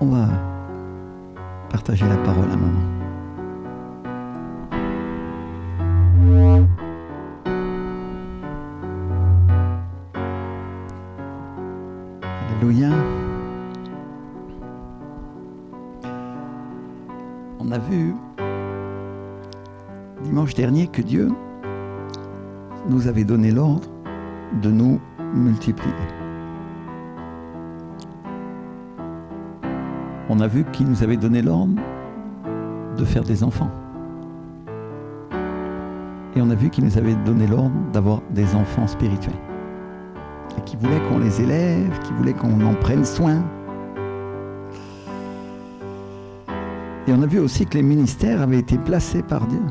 On va partager la parole un moment. Alléluia. On a vu dimanche dernier que Dieu nous avait donné l'ordre de nous multiplier. On a vu qu'il nous avait donné l'ordre de faire des enfants. Et on a vu qu'il nous avait donné l'ordre d'avoir des enfants spirituels. Et qu'il voulait qu'on les élève, qu'il voulait qu'on en prenne soin. Et on a vu aussi que les ministères avaient été placés par Dieu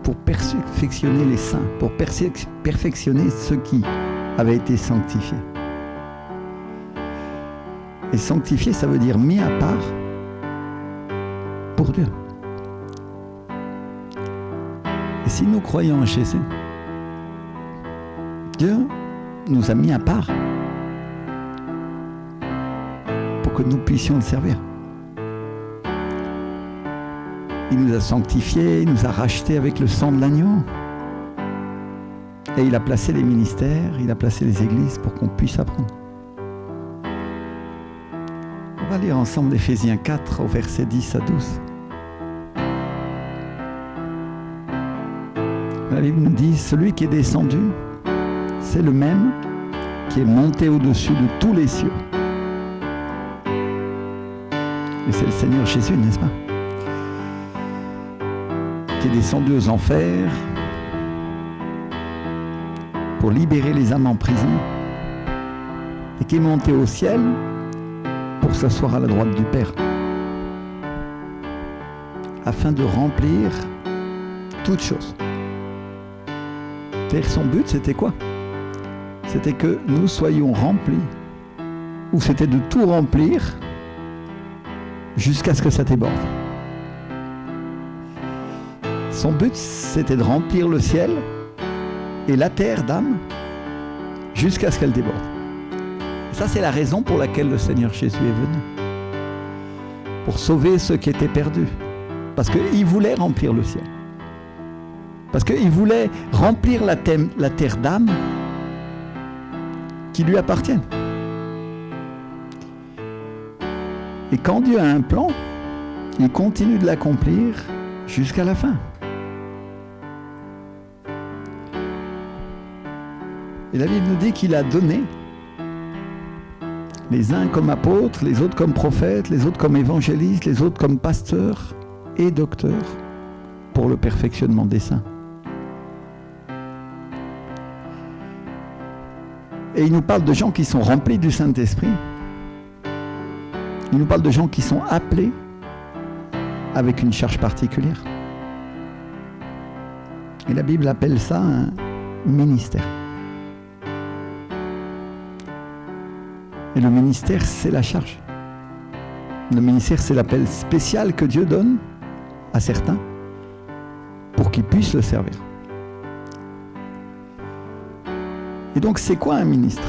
pour perfectionner les saints, pour perfectionner ceux qui avaient été sanctifiés. Et sanctifié, ça veut dire mis à part pour Dieu. Et si nous croyons en Jésus, Dieu nous a mis à part pour que nous puissions le servir. Il nous a sanctifiés, il nous a rachetés avec le sang de l'agneau. Et il a placé les ministères, il a placé les églises pour qu'on puisse apprendre. On va lire ensemble Éphésiens 4 au verset 10 à 12. La Bible nous dit, celui qui est descendu, c'est le même qui est monté au-dessus de tous les cieux. Et c'est le Seigneur Jésus, n'est-ce pas? Qui est descendu aux enfers pour libérer les âmes en prison et qui est monté au ciel pour s'asseoir à la droite du Père afin de remplir toutes choses. C'est-à-dire son but, c'était quoi? C'était que nous soyons remplis, ou c'était de tout remplir jusqu'à ce que ça déborde. Son but, c'était de remplir le ciel et la terre d'âme jusqu'à ce qu'elle déborde. Et ça, c'est la raison pour laquelle le Seigneur Jésus est venu. Pour sauver ceux qui étaient perdus. Parce qu'il voulait remplir le ciel. Parce qu'il voulait remplir la terre d'âme qui lui appartiennent. Et quand Dieu a un plan, il continue de l'accomplir jusqu'à la fin. Et la Bible nous dit qu'il a donné les uns comme apôtres, les autres comme prophètes, les autres comme évangélistes, les autres comme pasteurs et docteurs pour le perfectionnement des saints. Et il nous parle de gens qui sont remplis du Saint-Esprit. Il nous parle de gens qui sont appelés avec une charge particulière. Et la Bible appelle ça un ministère. Et le ministère, c'est la charge. Le ministère, c'est l'appel spécial que Dieu donne à certains pour qu'ils puissent le servir. Et donc, c'est quoi un ministre?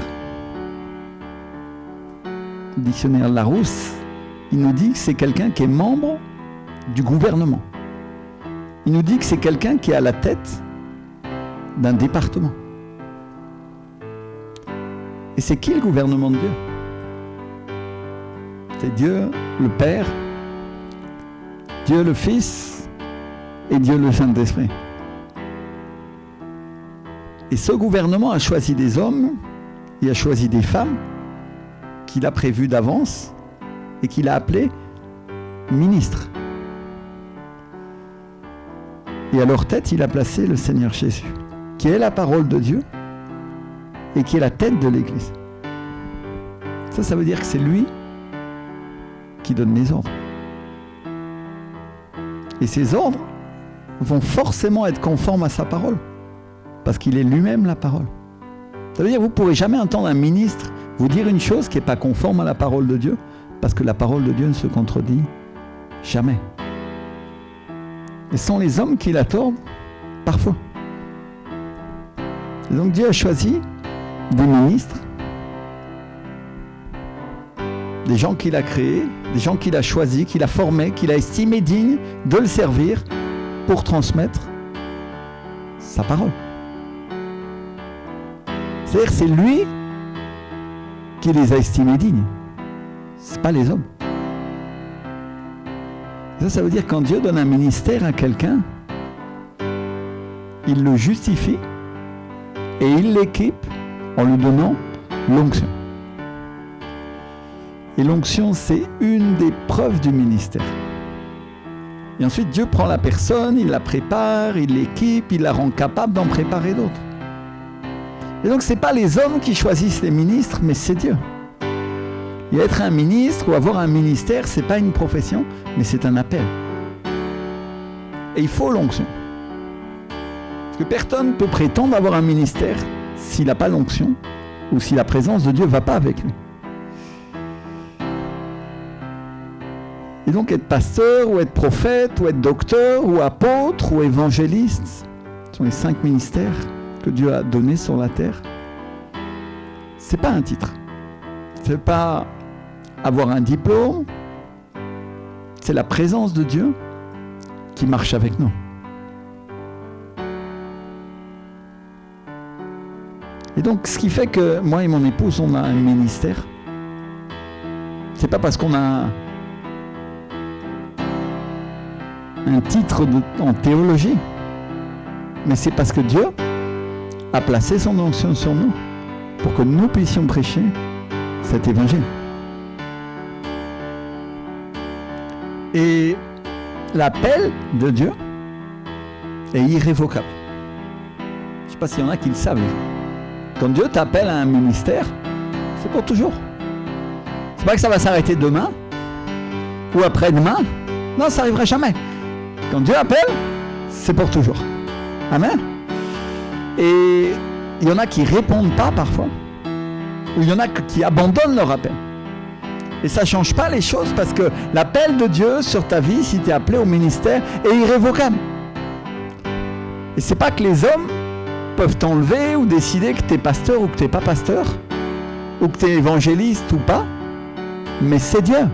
Le dictionnaire Larousse, il nous dit que c'est quelqu'un qui est membre du gouvernement. Il nous dit que c'est quelqu'un qui est à la tête d'un département. Et c'est qui le gouvernement de Dieu? C'est Dieu le Père, Dieu le Fils et Dieu le Saint-Esprit. Et ce gouvernement a choisi des hommes, il a choisi des femmes qu'il a prévues d'avance et qu'il a appelés ministres. Et à leur tête, il a placé le Seigneur Jésus, qui est la parole de Dieu et qui est la tête de l'Église. Ça veut dire que c'est lui qui donne les ordres. Et ces ordres vont forcément être conformes à sa parole. Parce qu'il est lui-même la parole. Ça veut dire que vous ne pourrez jamais entendre un ministre vous dire une chose qui n'est pas conforme à la parole de Dieu, parce que la parole de Dieu ne se contredit jamais. Et ce sont les hommes qui la tordent, parfois. Et donc Dieu a choisi des ministres des gens qu'il a créés, des gens qu'il a choisis, qu'il a formés, qu'il a estimés dignes de le servir pour transmettre sa parole. C'est-à-dire c'est lui qui les a estimés dignes. C'est pas les hommes. Ça veut dire quand Dieu donne un ministère à quelqu'un, il le justifie et il l'équipe en lui donnant l'onction. Et l'onction, c'est une des preuves du ministère. Et ensuite, Dieu prend la personne, il la prépare, il l'équipe, il la rend capable d'en préparer d'autres. Et donc, ce n'est pas les hommes qui choisissent les ministres, mais c'est Dieu. Et être un ministre ou avoir un ministère, ce n'est pas une profession, mais c'est un appel. Et il faut l'onction. Parce que personne ne peut prétendre avoir un ministère s'il n'a pas l'onction ou si la présence de Dieu ne va pas avec lui. Et donc être pasteur, ou être prophète, ou être docteur, ou apôtre, ou évangéliste, ce sont les 5 ministères que Dieu a donnés sur la terre. C'est pas un titre. C'est pas avoir un diplôme. C'est la présence de Dieu qui marche avec nous. Et donc, ce qui fait que moi et mon épouse, on a un ministère. C'est pas parce qu'on a un titre en théologie, mais c'est parce que Dieu a placé son onction sur nous pour que nous puissions prêcher cet évangile. Et l'appel de Dieu est irrévocable. Je ne sais pas s'il y en a qui le savent. Quand Dieu t'appelle à un ministère, c'est pour toujours. C'est pas que ça va s'arrêter demain ou après-demain. Non, ça n'arrivera jamais. Quand Dieu appelle, c'est pour toujours. Amen. Et il y en a qui ne répondent pas parfois. Ou il y en a qui abandonnent leur appel. Et ça ne change pas les choses parce que l'appel de Dieu sur ta vie, si tu es appelé au ministère, est irrévocable. Et ce n'est pas que les hommes peuvent t'enlever ou décider que tu es pasteur ou que tu n'es pas pasteur, ou que tu es évangéliste ou pas, mais c'est Dieu.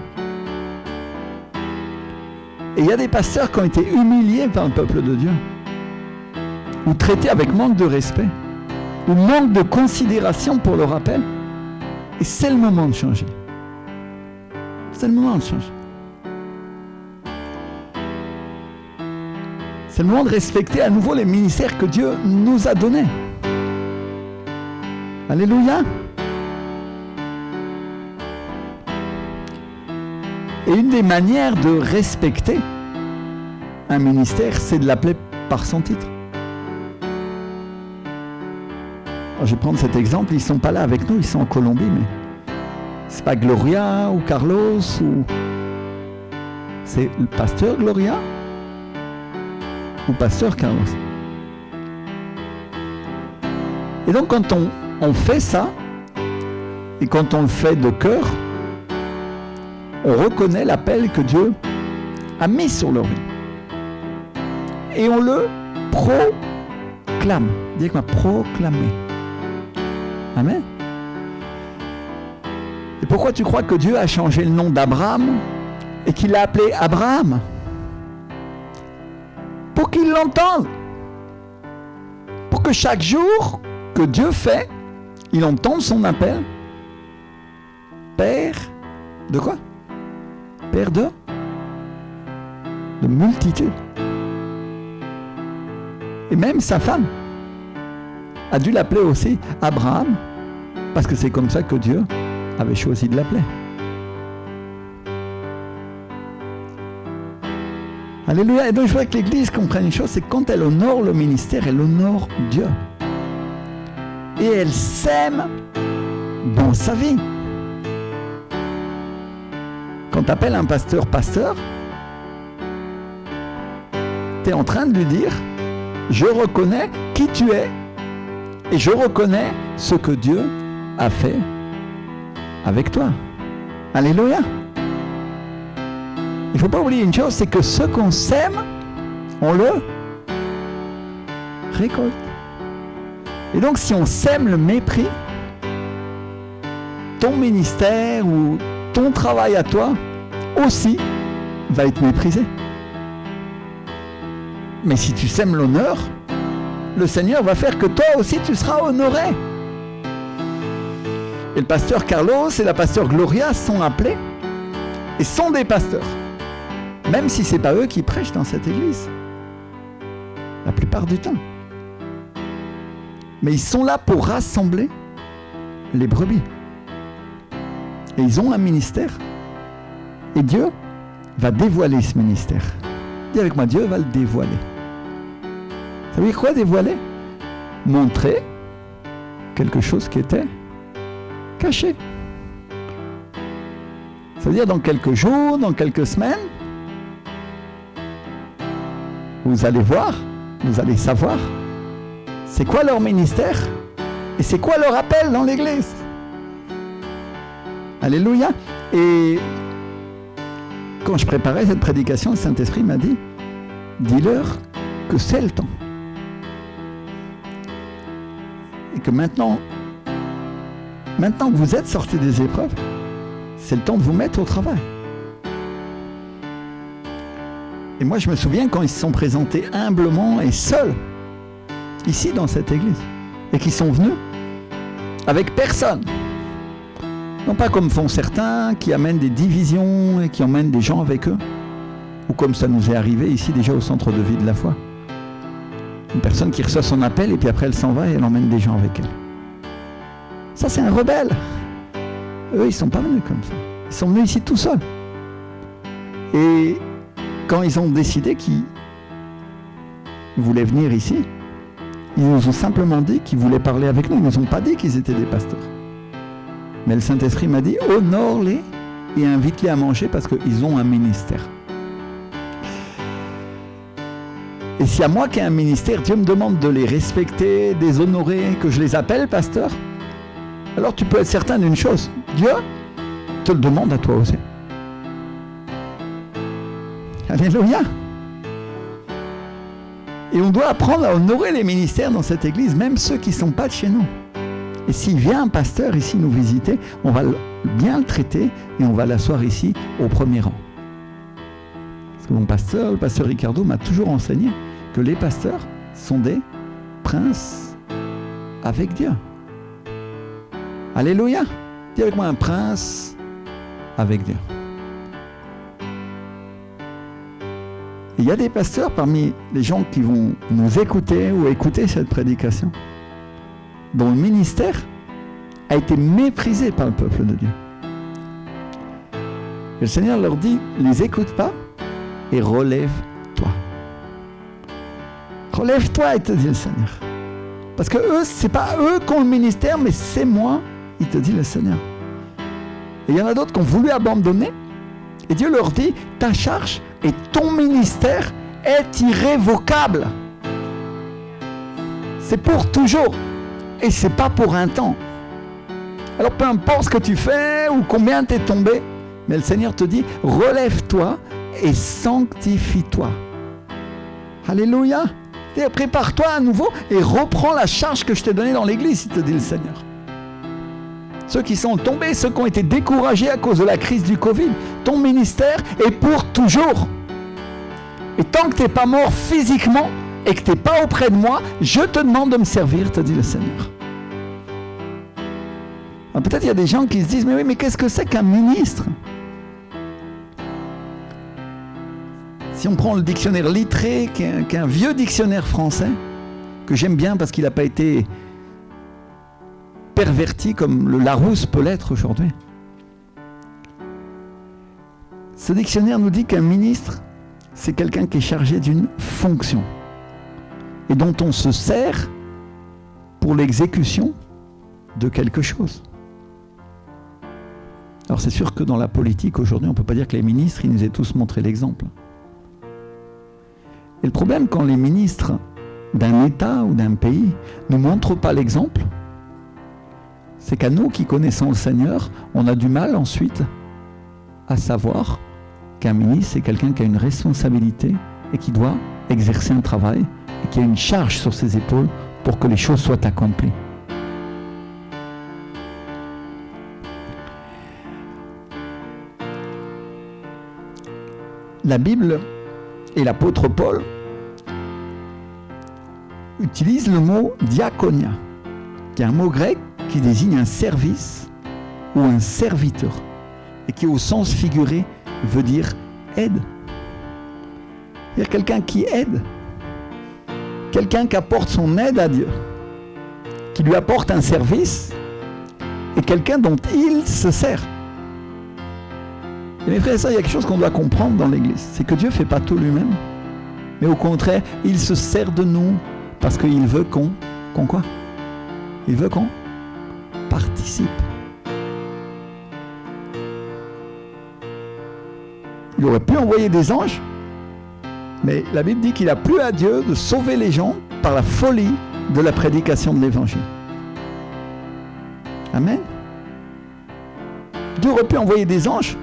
Et il y a des pasteurs qui ont été humiliés par le peuple de Dieu, ou traités avec manque de respect, ou manque de considération pour leur appel. Et c'est le moment de changer. C'est le moment de changer. C'est le moment de respecter à nouveau les ministères que Dieu nous a donnés. Alléluia. Et une des manières de respecter un ministère, c'est de l'appeler par son titre. Alors, je vais prendre cet exemple, ils ne sont pas là avec nous, ils sont en Colombie, mais c'est pas Gloria ou Carlos ou... C'est le pasteur Gloria ou pasteur Carlos. Et donc quand on fait ça, et quand on le fait de cœur, on reconnaît l'appel que Dieu a mis sur leur vie. Et on le proclame. Dis avec moi, proclamer. Amen. Et pourquoi tu crois que Dieu a changé le nom d'Abraham et qu'il l'a appelé Abraham? Pour qu'il l'entende. Pour que chaque jour que Dieu fait, il entende son appel. Père de quoi? Père de multitude. Et même sa femme a dû l'appeler aussi Abraham, parce que c'est comme ça que Dieu avait choisi de l'appeler. Alléluia. Et donc je voudrais que l'Église comprenne une chose, c'est que quand elle honore le ministère, elle honore Dieu. Et elle sème dans sa vie. Quand tu appelles un pasteur, tu es en train de lui dire, je reconnais qui tu es et je reconnais ce que Dieu a fait avec toi. Alléluia. Il ne faut pas oublier une chose, c'est que ce qu'on sème, on le récolte. Et donc si on sème le mépris, ton ministère ou ton travail à toi aussi va être méprisé. Mais si tu sèmes l'honneur, le Seigneur va faire que toi aussi tu seras honoré. Et le pasteur Carlos et la pasteur Gloria sont appelés et sont des pasteurs. Même si ce n'est pas eux qui prêchent dans cette église. La plupart du temps. Mais ils sont là pour rassembler les brebis. Et ils ont un ministère. Et Dieu va dévoiler ce ministère. Dis avec moi, Dieu va le dévoiler. Vous savez quoi dévoiler? Montrer quelque chose qui était caché. Ça veut dire dans quelques jours, dans quelques semaines, vous allez voir, vous allez savoir c'est quoi leur ministère et c'est quoi leur appel dans l'église. Alléluia. Et quand je préparais cette prédication, le Saint-Esprit m'a dit, dis-leur que c'est le temps. Et que maintenant que vous êtes sortis des épreuves, c'est le temps de vous mettre au travail. Et moi, je me souviens quand ils se sont présentés humblement et seuls, ici dans cette église, et qu'ils sont venus avec personne. Non pas comme font certains qui amènent des divisions et qui emmènent des gens avec eux, ou comme ça nous est arrivé ici déjà au centre de vie de la foi. Une personne qui reçoit son appel et puis après elle s'en va et elle emmène des gens avec elle. Ça c'est un rebelle. Eux ils ne sont pas venus comme ça. Ils sont venus ici tout seuls. Et quand ils ont décidé qu'ils voulaient venir ici, ils nous ont simplement dit qu'ils voulaient parler avec nous. Ils ne nous ont pas dit qu'ils étaient des pasteurs. Mais le Saint-Esprit m'a dit, honore-les et invite-les à manger parce qu'ils ont un ministère. Et si à moi qui ai un ministère, Dieu me demande de les respecter, de les honorer, que je les appelle pasteur, alors tu peux être certain d'une chose, Dieu te le demande à toi aussi. Alléluia. Et on doit apprendre à honorer les ministères dans cette église, même ceux qui ne sont pas de chez nous. Et s'il vient un pasteur ici nous visiter, on va bien le traiter et on va l'asseoir ici au premier rang. Parce que mon pasteur, le pasteur Ricardo, m'a toujours enseigné que les pasteurs sont des princes avec Dieu. Alléluia. Dis avec moi, un prince avec Dieu. Il y a des pasteurs parmi les gens qui vont nous écouter ou écouter cette prédication dont le ministère a été méprisé par le peuple de Dieu. Et le Seigneur leur dit, les écoute pas et relève-toi. Relève-toi, il te dit le Seigneur. Parce que eux, c'est pas eux qui ont le ministère, mais c'est moi, il te dit le Seigneur. Et il y en a d'autres qui ont voulu abandonner. Et Dieu leur dit, ta charge et ton ministère est irrévocable. C'est pour toujours. Et c'est pas pour un temps. Alors peu importe ce que tu fais ou combien tu es tombé, mais le Seigneur te dit, relève-toi et sanctifie-toi. Alléluia. Et prépare-toi à nouveau et reprends la charge que je t'ai donnée dans l'église, il te dit le Seigneur. Ceux qui sont tombés, ceux qui ont été découragés à cause de la crise du Covid, ton ministère est pour toujours. Et tant que tu n'es pas mort physiquement et que tu n'es pas auprès de moi, je te demande de me servir, te dit le Seigneur. Alors peut-être il y a des gens qui se disent, mais oui, mais qu'est-ce que c'est qu'un ministre? Si on prend le dictionnaire Littré, qui est un vieux dictionnaire français, que j'aime bien parce qu'il n'a pas été perverti comme le Larousse peut l'être aujourd'hui. Ce dictionnaire nous dit qu'un ministre, c'est quelqu'un qui est chargé d'une fonction et dont on se sert pour l'exécution de quelque chose. Alors c'est sûr que dans la politique aujourd'hui, on ne peut pas dire que les ministres, ils nous aient tous montré l'exemple. Et le problème quand les ministres d'un État ou d'un pays ne montrent pas l'exemple, c'est qu'à nous qui connaissons le Seigneur, on a du mal ensuite à savoir qu'un ministre, c'est quelqu'un qui a une responsabilité et qui doit exercer un travail et qui a une charge sur ses épaules pour que les choses soient accomplies. la Bible et l'apôtre Paul utilisent le mot diaconia, qui est un mot grec qui désigne un service ou un serviteur, et qui au sens figuré veut dire aide. C'est-à-dire quelqu'un qui aide, quelqu'un qui apporte son aide à Dieu, qui lui apporte un service, et quelqu'un dont il se sert. Et mes frères et sœurs, il y a quelque chose qu'on doit comprendre dans l'Église, c'est que Dieu ne fait pas tout lui-même, mais au contraire, il se sert de nous, parce qu'il veut qu'on quoi? Il veut qu'on participe. Il aurait pu envoyer des anges, mais la Bible dit qu'il a plu à Dieu de sauver les gens par la folie de la prédication de l'Évangile. Amen. Dieu aurait pu envoyer des anges,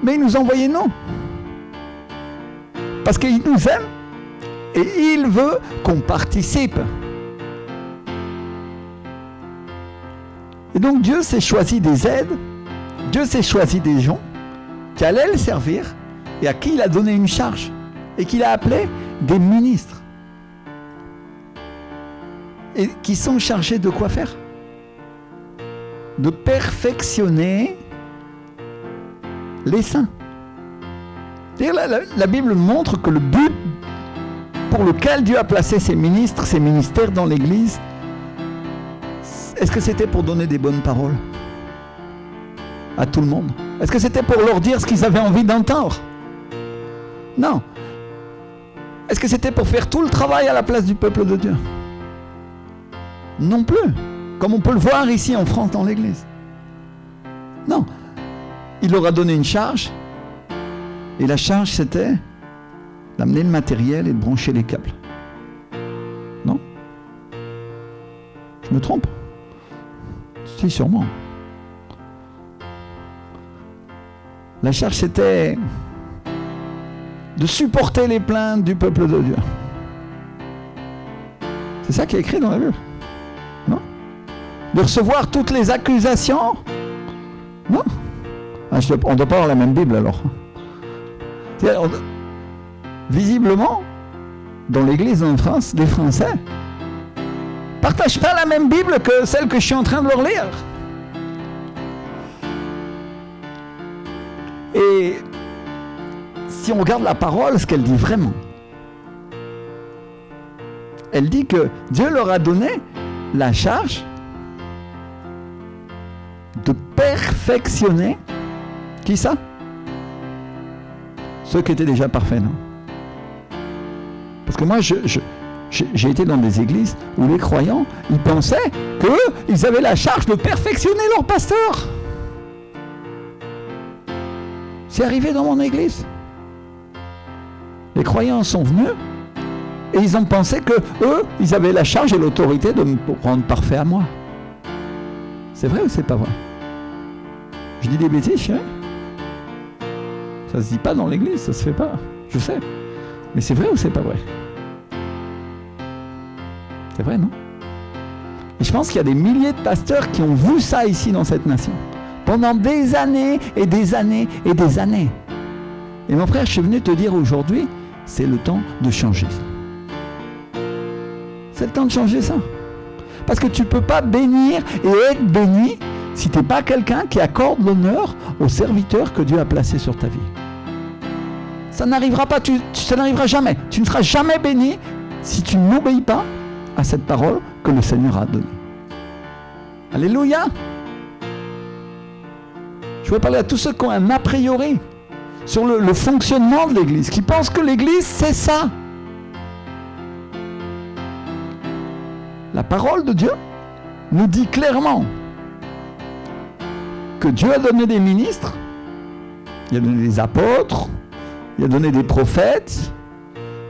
mais il nous a envoyé nous. Parce qu'il nous aime et il veut qu'on participe. Et donc Dieu s'est choisi des aides, Dieu s'est choisi des gens qui allaient le servir et à qui il a donné une charge et qu'il a appelé des ministres. Et qui sont chargés de quoi faire? De perfectionner les saints. La Bible montre que le but pour lequel Dieu a placé ses ministres, ses ministères dans l'Église, est-ce que c'était pour donner des bonnes paroles à tout le monde? Est-ce que c'était pour leur dire ce qu'ils avaient envie d'entendre? Non. Est-ce que c'était pour faire tout le travail à la place du peuple de Dieu? Non plus. Comme on peut le voir ici en France dans l'Église. Non. Il leur a donné une charge. Et la charge, c'était d'amener le matériel et de brancher les câbles. Non? Je me trompe? Si, sûrement. La charge, c'était de supporter les plaintes du peuple de Dieu. C'est ça qui est écrit dans la Bible. Non? De recevoir toutes les accusations. Non? On ne doit pas avoir la même Bible alors. Visiblement, dans l'Église en France, les Français ne partagent pas la même Bible que celle que je suis en train de leur lire. Et si on regarde la parole, ce qu'elle dit vraiment, elle dit que Dieu leur a donné la charge de perfectionner, qui ça? Ceux qui étaient déjà parfaits, non? Parce que moi, j'ai été dans des églises où les croyants, ils pensaient qu'eux, ils avaient la charge de perfectionner leur pasteur. C'est arrivé dans mon église. Les croyants sont venus et ils ont pensé que eux, ils avaient la charge et l'autorité de me rendre parfait à moi. C'est vrai ou c'est pas vrai? Je dis des bêtises, chérie? Ça se dit pas dans l'église, ça se fait pas. Je sais. Mais c'est vrai ou c'est pas vrai? C'est vrai, non? Et je pense qu'il y a des milliers de pasteurs qui ont vu ça ici dans cette nation. Pendant des années et des années et des années. Et mon frère, je suis venu te dire aujourd'hui, c'est le temps de changer ça. C'est le temps de changer ça. Parce que tu ne peux pas bénir et être béni si tu n'es pas quelqu'un qui accorde l'honneur aux serviteurs que Dieu a placés sur ta vie. Ça n'arrivera pas, ça n'arrivera jamais. Tu ne seras jamais béni si tu n'obéis pas à cette parole que le Seigneur a donnée. Alléluia! Je voudrais parler à tous ceux qui ont un a priori sur le fonctionnement de l'Église, qui pensent que l'Église, c'est ça. La parole de Dieu nous dit clairement que Dieu a donné des ministres, il a donné des apôtres, il a donné des prophètes,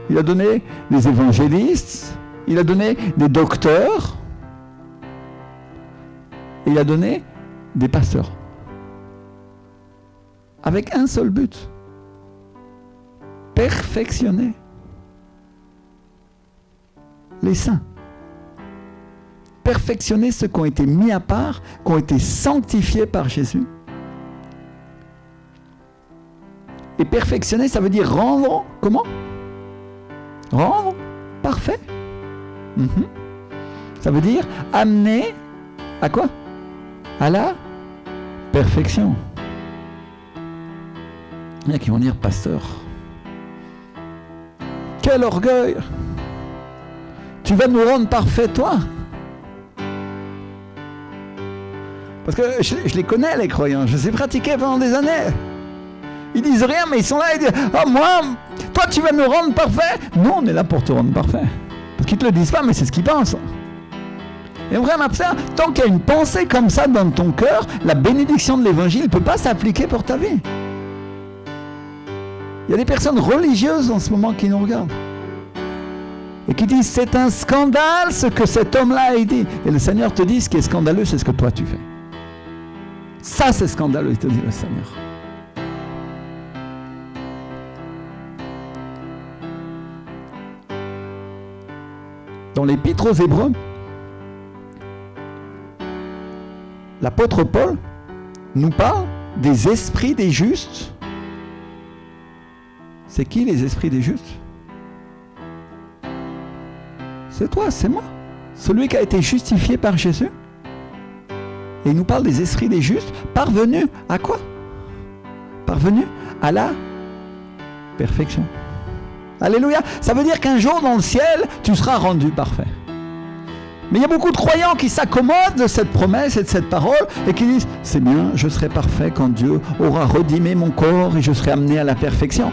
il a donné des évangélistes, il a donné des docteurs, et il a donné des pasteurs. Avec un seul but. Perfectionner les saints. Perfectionner ceux qui ont été mis à part, qui ont été sanctifiés par Jésus. Et perfectionner, ça veut dire rendre, comment? Rendre parfait. Ça veut dire amener à quoi? À la perfection. Il y en a qui vont dire, pasteur, quel orgueil! Tu vas nous rendre parfait, toi? Parce que je les connais, les croyants, je les ai pratiqués pendant des années. Ils disent rien, mais ils sont là, ils disent, oh moi, toi tu vas nous rendre parfait? Nous, on est là pour te rendre parfait. Parce qu'ils ne te le disent pas, mais c'est ce qu'ils pensent. Et vraiment, tant qu'il y a une pensée comme ça dans ton cœur, la bénédiction de l'évangile ne peut pas s'appliquer pour ta vie. Il y a des personnes religieuses en ce moment qui nous regardent. Et qui disent, c'est un scandale ce que cet homme-là a dit. Et le Seigneur te dit, ce qui est scandaleux, c'est ce que toi tu fais. Ça, c'est scandaleux, il te dit le Seigneur. Dans l'Épître aux Hébreux, l'apôtre Paul nous parle des esprits des justes. C'est qui les esprits des justes? C'est toi, c'est moi. Celui qui a été justifié par Jésus. Et il nous parle des esprits des justes, parvenus à quoi? Parvenus à la perfection. Alléluia. Ça veut dire qu'un jour dans le ciel, tu seras rendu parfait. Mais il y a beaucoup de croyants qui s'accommodent de cette promesse et de cette parole et qui disent, c'est bien, je serai parfait quand Dieu aura redimé mon corps et je serai amené à la perfection.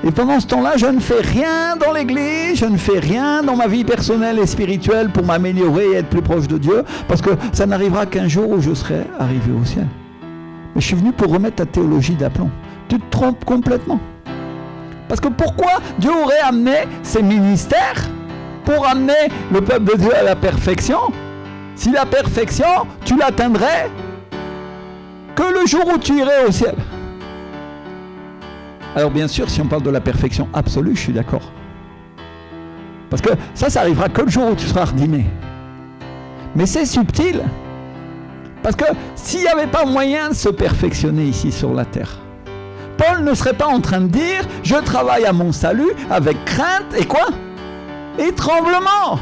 Et pendant ce temps-là, je ne fais rien dans l'église, je ne fais rien dans ma vie personnelle et spirituelle pour m'améliorer et être plus proche de Dieu, parce que ça n'arrivera qu'un jour où je serai arrivé au ciel. Mais je suis venu pour remettre ta théologie d'aplomb. Tu te trompes complètement. Parce que pourquoi Dieu aurait amené ses ministères pour amener le peuple de Dieu à la perfection, si la perfection, tu l'atteindrais que le jour où tu irais au ciel? Alors bien sûr, si on parle de la perfection absolue, je suis d'accord. Parce que ça arrivera que le jour où tu seras redimé. Mais c'est subtil. Parce que s'il n'y avait pas moyen de se perfectionner ici sur la terre, Paul ne serait pas en train de dire « Je travaille à mon salut avec crainte et quoi? Et tremblement ».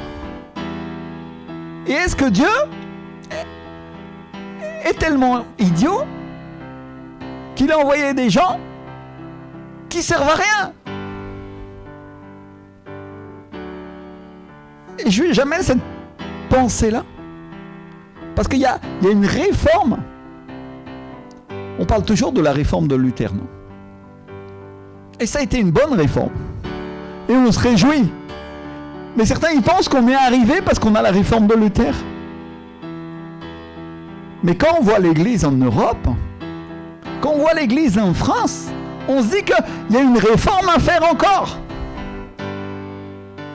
Et est-ce que Dieu est tellement idiot qu'il a envoyé des gens qui servent à rien? Et je n'ai jamais cette pensée-là. Parce qu'il y a une réforme. On parle toujours de la réforme de Luther, non? Et ça a été une bonne réforme. Et on se réjouit. Mais certains, ils pensent qu'on est arrivé parce qu'on a la réforme de Luther. Mais quand on voit l'Église en Europe, quand on voit l'Église en France, on se dit qu'il y a une réforme à faire encore.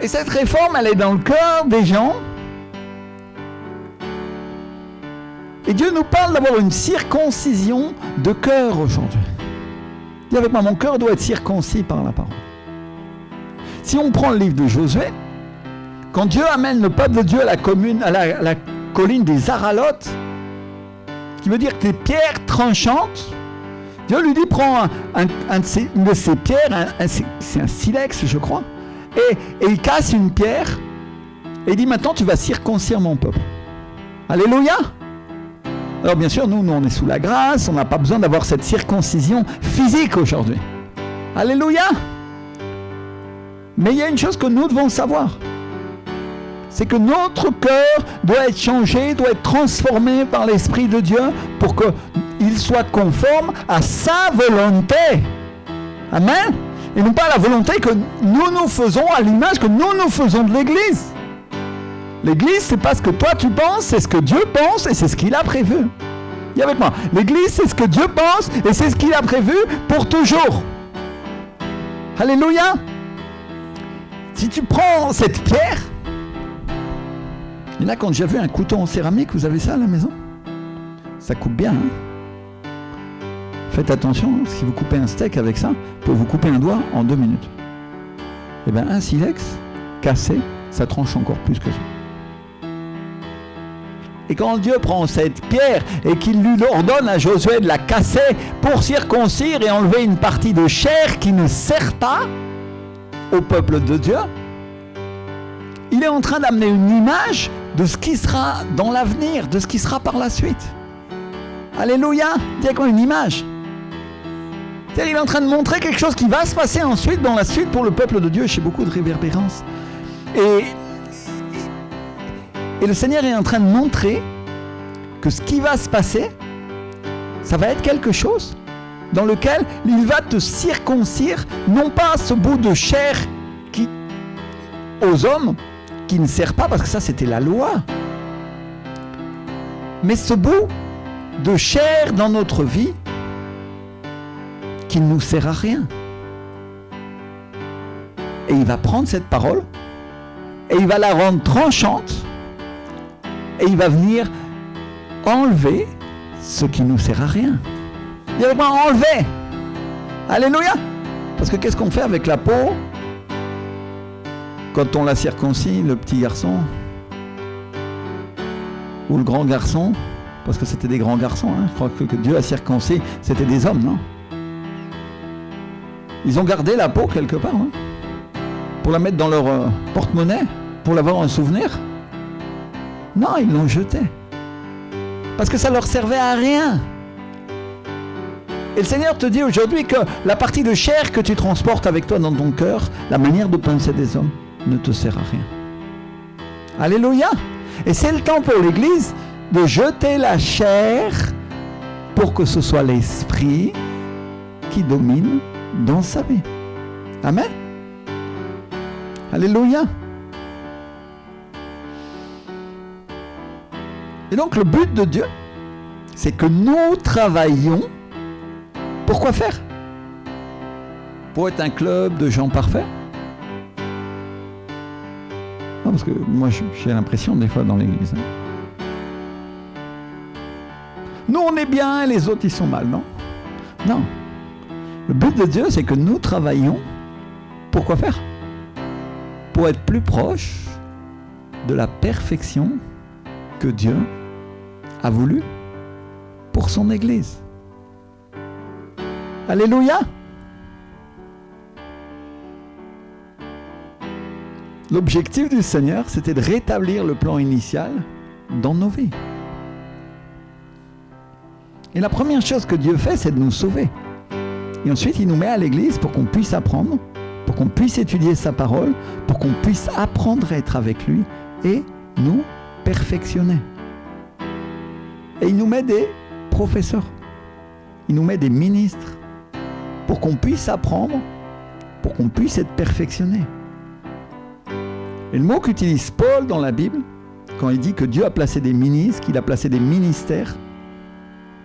Et cette réforme, elle est dans le cœur des gens. Et Dieu nous parle d'avoir une circoncision de cœur aujourd'hui. Dis avec moi, mon cœur doit être circoncis par la parole. Si on prend le livre de Josué, quand Dieu amène le peuple de Dieu à la colline des Aralotes, qui veut dire que les pierres tranchantes, Dieu lui dit, prends une de ces pierres, c'est un silex, je crois, et il casse une pierre, et il dit, maintenant tu vas circoncire mon peuple. Alléluia! Alors bien sûr, nous on est sous la grâce, on n'a pas besoin d'avoir cette circoncision physique aujourd'hui. Alléluia! Mais il y a une chose que nous devons savoir. C'est que notre cœur doit être changé, doit être transformé par l'Esprit de Dieu pour qu'il soit conforme à sa volonté. Amen? Et non pas la volonté que nous faisons à l'image que nous faisons de l'Église. L'Église, c'est pas ce que toi tu penses, c'est ce que Dieu pense et c'est ce qu'il a prévu. Dis avec moi. L'Église, c'est ce que Dieu pense et c'est ce qu'il a prévu pour toujours. Alléluia. Si tu prends cette pierre, il y en a qui ont déjà vu un couteau en céramique, vous avez ça à la maison? Ça coupe bien, hein? Faites attention, hein, si vous coupez un steak avec ça, vous pouvez vous couper un doigt en 2 minutes. Eh bien, un silex cassé, ça tranche encore plus que ça. Et quand Dieu prend cette pierre et qu'il lui ordonne à Josué de la casser pour circoncire et enlever une partie de chair qui ne sert pas au peuple de Dieu, il est en train d'amener une image de ce qui sera dans l'avenir, de ce qui sera par la suite. Alléluia, il y a quoi une image. C'est-à-dire, il est en train de montrer quelque chose qui va se passer ensuite, dans la suite, pour le peuple de Dieu, chez beaucoup de réverbérences. Et le Seigneur est en train de montrer que ce qui va se passer, ça va être quelque chose dans lequel il va te circoncire, non pas ce bout de chair qui, aux hommes, qui ne sert pas, parce que ça c'était la loi, mais ce bout de chair dans notre vie qui ne nous sert à rien. Et il va prendre cette parole et il va la rendre tranchante et il va venir enlever ce qui ne nous sert à rien. Il va enlever. Alléluia. Parce que qu'est-ce qu'on fait avec la peau quand on la circoncis, le petit garçon ou le grand garçon, parce que c'était des grands garçons, hein. Je crois que Dieu a circoncis, c'était des hommes, non? Ils ont gardé la peau quelque part, hein, pour la mettre dans leur porte-monnaie, pour l'avoir en souvenir. Non, ils l'ont jetée. Parce que ça leur servait à rien. Et le Seigneur te dit aujourd'hui que la partie de chair que tu transportes avec toi dans ton cœur, la manière de penser des hommes, ne te sert à rien. Alléluia. Et c'est le temps pour l'Église de jeter la chair pour que ce soit l'Esprit qui domine dans sa vie. Amen. Alléluia. Et donc le but de Dieu, c'est que nous travaillions. Pourquoi faire? Pour être un club de gens parfaits? Non, parce que moi j'ai l'impression des fois dans l'église. Hein. Nous on est bien et les autres ils sont mal, non? Non. Le but de Dieu, c'est que nous travaillions. Pourquoi faire? Pour être plus proche de la perfection que Dieu a voulu pour son Église. Alléluia. L'objectif du Seigneur, c'était de rétablir le plan initial dans nos vies. Et la première chose que Dieu fait, c'est de nous sauver. Et ensuite, il nous met à l'église pour qu'on puisse apprendre, pour qu'on puisse étudier sa parole, pour qu'on puisse apprendre à être avec lui et nous perfectionner. Et il nous met des professeurs, il nous met des ministres, pour qu'on puisse apprendre, pour qu'on puisse être perfectionné. Et le mot qu'utilise Paul dans la Bible, quand il dit que Dieu a placé des ministres, qu'il a placé des ministères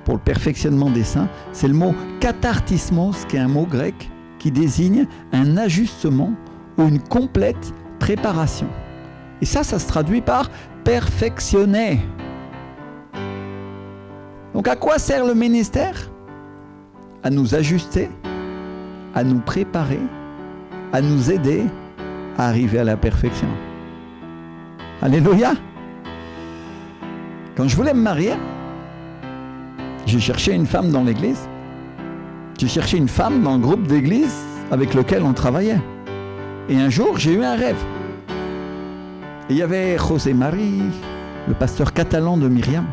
pour le perfectionnement des saints, c'est le mot katartismos, qui est un mot grec qui désigne un ajustement ou une complète préparation. Et ça se traduit par perfectionner. Donc à quoi sert le ministère? À nous ajuster, à nous préparer, à nous aider à arriver à la perfection. Alléluia. Quand je voulais me marier, j'ai cherché une femme dans l'église. J'ai cherché une femme dans le groupe d'église avec lequel on travaillait. Et un jour, j'ai eu un rêve. Et il y avait José Marie, le pasteur catalan de Myriam.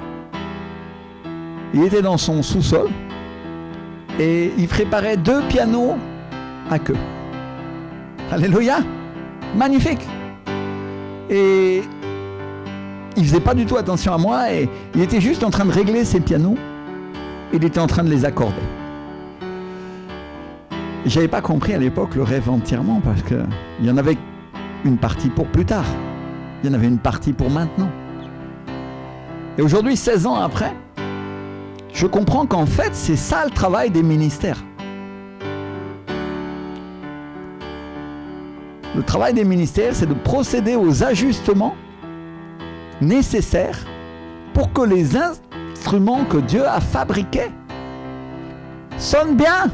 Il était dans son sous-sol et il préparait 2 pianos à queue. Alléluia. Magnifique. Et il faisait pas du tout attention à moi et il était juste en train de régler ses pianos. Il était en train de les accorder. Et j'avais pas compris à l'époque le rêve entièrement parce que il y en avait une partie pour plus tard. Il y en avait une partie pour maintenant. Et aujourd'hui, 16 ans après, je comprends qu'en fait, c'est ça le travail des ministères. Le travail des ministères, c'est de procéder aux ajustements nécessaires pour que les instruments que Dieu a fabriqués sonnent bien.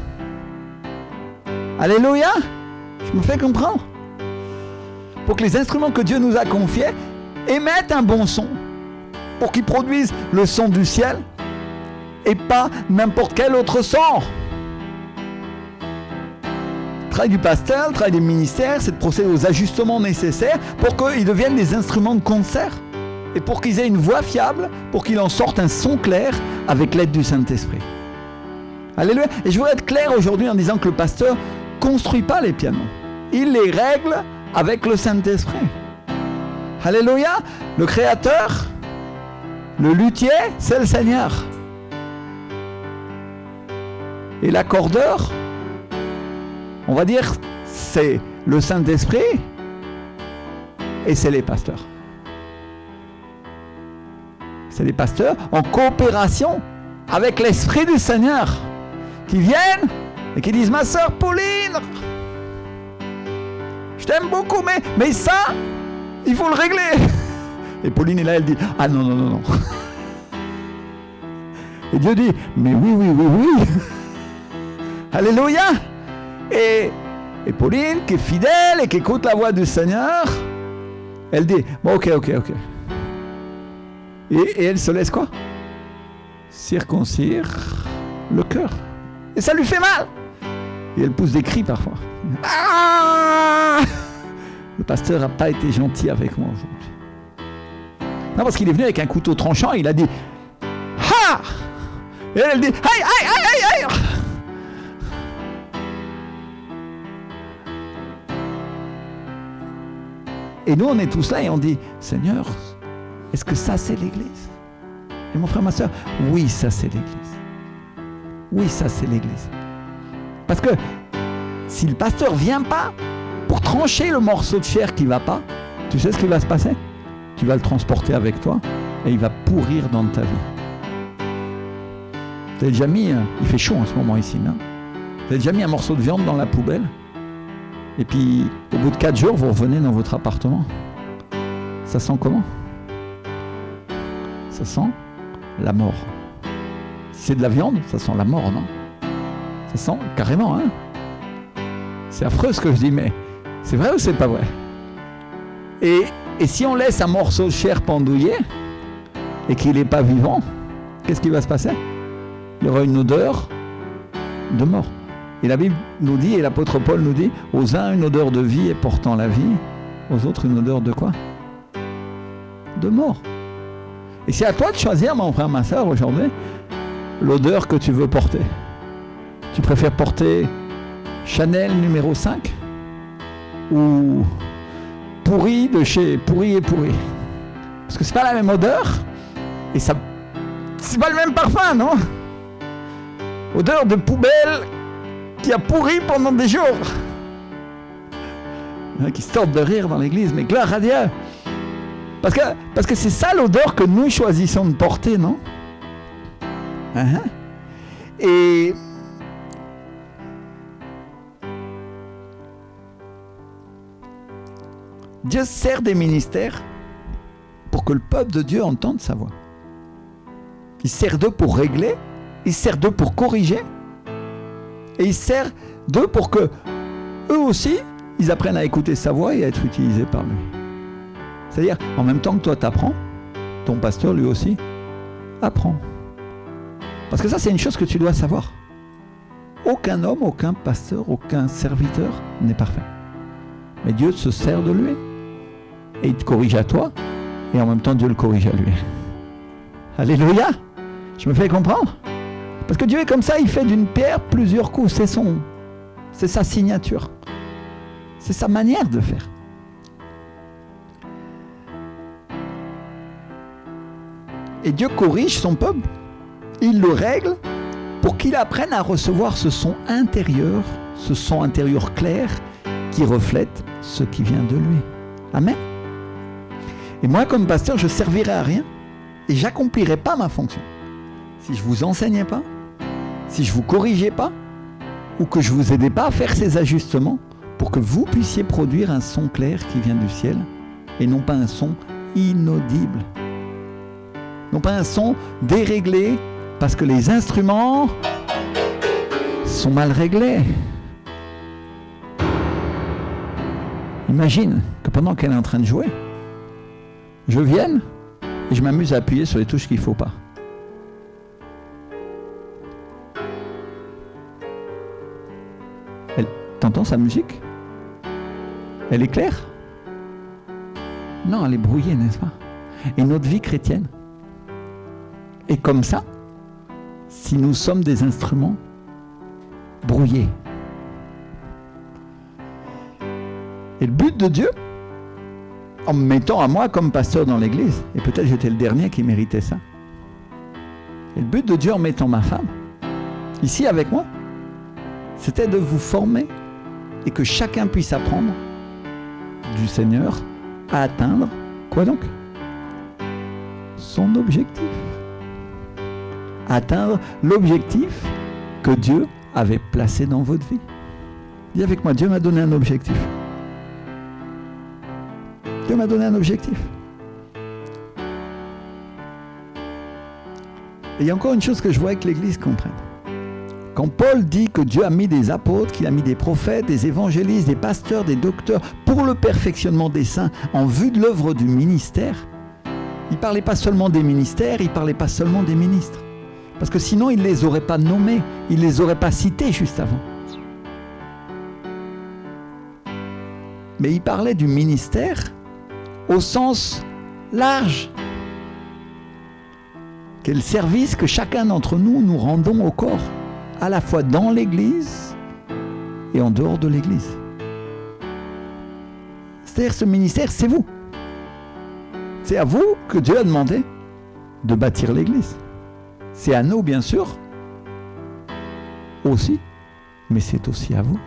Alléluia. Je me fais comprendre. Pour que les instruments que Dieu nous a confiés émettent un bon son. pour qu'il produise le son du ciel et pas n'importe quel autre son. Le travail du pasteur, le travail des ministères, c'est de procéder aux ajustements nécessaires pour qu'ils deviennent des instruments de concert et pour qu'ils aient une voix fiable, pour qu'il en sorte un son clair avec l'aide du Saint-Esprit. Alléluia. Et je voudrais être clair aujourd'hui en disant que le pasteur ne construit pas les pianos. Il les règle avec le Saint-Esprit. Alléluia. Le Créateur, le luthier, c'est le Seigneur. Et l'accordeur, on va dire, c'est le Saint-Esprit et c'est les pasteurs. C'est les pasteurs en coopération avec l'Esprit du Seigneur qui viennent et qui disent « Ma sœur Pauline, je t'aime beaucoup, mais ça, il faut le régler. » Et Pauline est là, elle dit « Ah non, non, non, non. » Et Dieu dit « Mais oui, oui, oui, oui. » Alléluia. Et Pauline, qui est fidèle et qui écoute la voix du Seigneur, elle dit « Bon, ok. » Et elle se laisse quoi? Circoncire le cœur. Et ça lui fait mal. Et elle pousse des cris parfois. Ah! Le pasteur n'a pas été gentil avec moi aujourd'hui. Non, parce qu'il est venu avec un couteau tranchant et il a dit « Ha !» Et elle dit « Aïe, aïe, aïe, aïe, aïe !» Et nous, on est tous là et on dit « Seigneur, est-ce que ça, c'est l'Église ?» Et mon frère, ma soeur, oui, ça, c'est l'Église. Oui, ça, c'est l'Église. Parce que si le pasteur ne vient pas pour trancher le morceau de chair qui ne va pas, tu sais ce qui va se passer? Tu vas le transporter avec toi et il va pourrir dans ta vie. Vous avez déjà mis, il fait chaud en ce moment ici, non? Vous avez déjà mis un morceau de viande dans la poubelle? Et puis, au bout de 4 jours, vous revenez dans votre appartement. Ça sent comment? Ça sent la mort. Si c'est de la viande, ça sent la mort, non? Ça sent carrément, hein? C'est affreux ce que je dis, mais c'est vrai ou c'est pas vrai? Et si on laisse un morceau de chair pendouillé et qu'il n'est pas vivant, qu'est-ce qui va se passer? Il y aura une odeur de mort. Et la Bible nous dit, et l'apôtre Paul nous dit, aux uns une odeur de vie et portant la vie, aux autres une odeur de quoi? De mort. Et c'est à toi de choisir, mon frère, ma soeur, aujourd'hui, l'odeur que tu veux porter. Tu préfères porter Chanel numéro 5 ou pourri de chez Pourri et Pourri? Parce que c'est pas la même odeur et ça, c'est pas le même parfum, non? Odeur de poubelle qui a pourri pendant des jours. Qui sortent de rire dans l'église, mais gloire à Dieu. Parce que c'est ça l'odeur que nous choisissons de porter, non? Et Dieu sert des ministères pour que le peuple de Dieu entende sa voix. Il sert d'eux pour régler, il sert d'eux pour corriger, et il sert d'eux pour que eux aussi, ils apprennent à écouter sa voix et à être utilisés par lui. C'est-à-dire, en même temps que toi t'apprends, ton pasteur lui aussi apprend. Parce que ça, c'est une chose que tu dois savoir. Aucun homme, aucun pasteur, aucun serviteur n'est parfait. Mais Dieu se sert de lui. Et il te corrige à toi. Et en même temps, Dieu le corrige à lui. Alléluia! Je me fais comprendre? Parce que Dieu est comme ça, il fait d'une pierre plusieurs coups. C'est sa signature. C'est sa manière de faire. Et Dieu corrige son peuple. Il le règle pour qu'il apprenne à recevoir ce son intérieur clair qui reflète ce qui vient de lui. Amen. Et moi, comme pasteur, je ne servirai à rien et j'accomplirai pas ma fonction si je ne vous enseignais pas, si je ne vous corrigeais pas ou que je ne vous aidais pas à faire ces ajustements pour que vous puissiez produire un son clair qui vient du ciel et non pas un son inaudible. Non pas un son déréglé parce que les instruments sont mal réglés. Imagine que pendant qu'elle est en train de jouer, je vienne Et je m'amuse à appuyer sur les touches qu'il ne faut pas. T'entends sa musique? Elle est claire? Non, elle est brouillée, n'est-ce pas? Et notre vie chrétienne est comme ça, si nous sommes des instruments brouillés. Et le but de Dieu, en me mettant à moi comme pasteur dans l'église, et peut-être j'étais le dernier qui méritait ça, et le but de Dieu en mettant ma femme ici avec moi, c'était de vous former et que chacun puisse apprendre du Seigneur à atteindre, quoi donc? Son objectif. Atteindre l'objectif que Dieu avait placé dans votre vie. Dis avec moi, Dieu m'a donné un objectif. Dieu m'a donné un objectif. Et il y a encore une chose que je vois que l'Église comprenne. Quand Paul dit que Dieu a mis des apôtres, qu'il a mis des prophètes, des évangélistes, des pasteurs, des docteurs pour le perfectionnement des saints en vue de l'œuvre du ministère, il ne parlait pas seulement des ministères, il ne parlait pas seulement des ministres. Parce que sinon, il ne les aurait pas nommés, il ne les aurait pas cités juste avant. Mais il parlait du ministère au sens large. Quel service que chacun d'entre nous, nous rendons au corps, à la fois dans l'Église et en dehors de l'Église. C'est-à-dire ce ministère, c'est vous. C'est à vous que Dieu a demandé de bâtir l'Église. C'est à nous, bien sûr, aussi, mais c'est aussi à vous.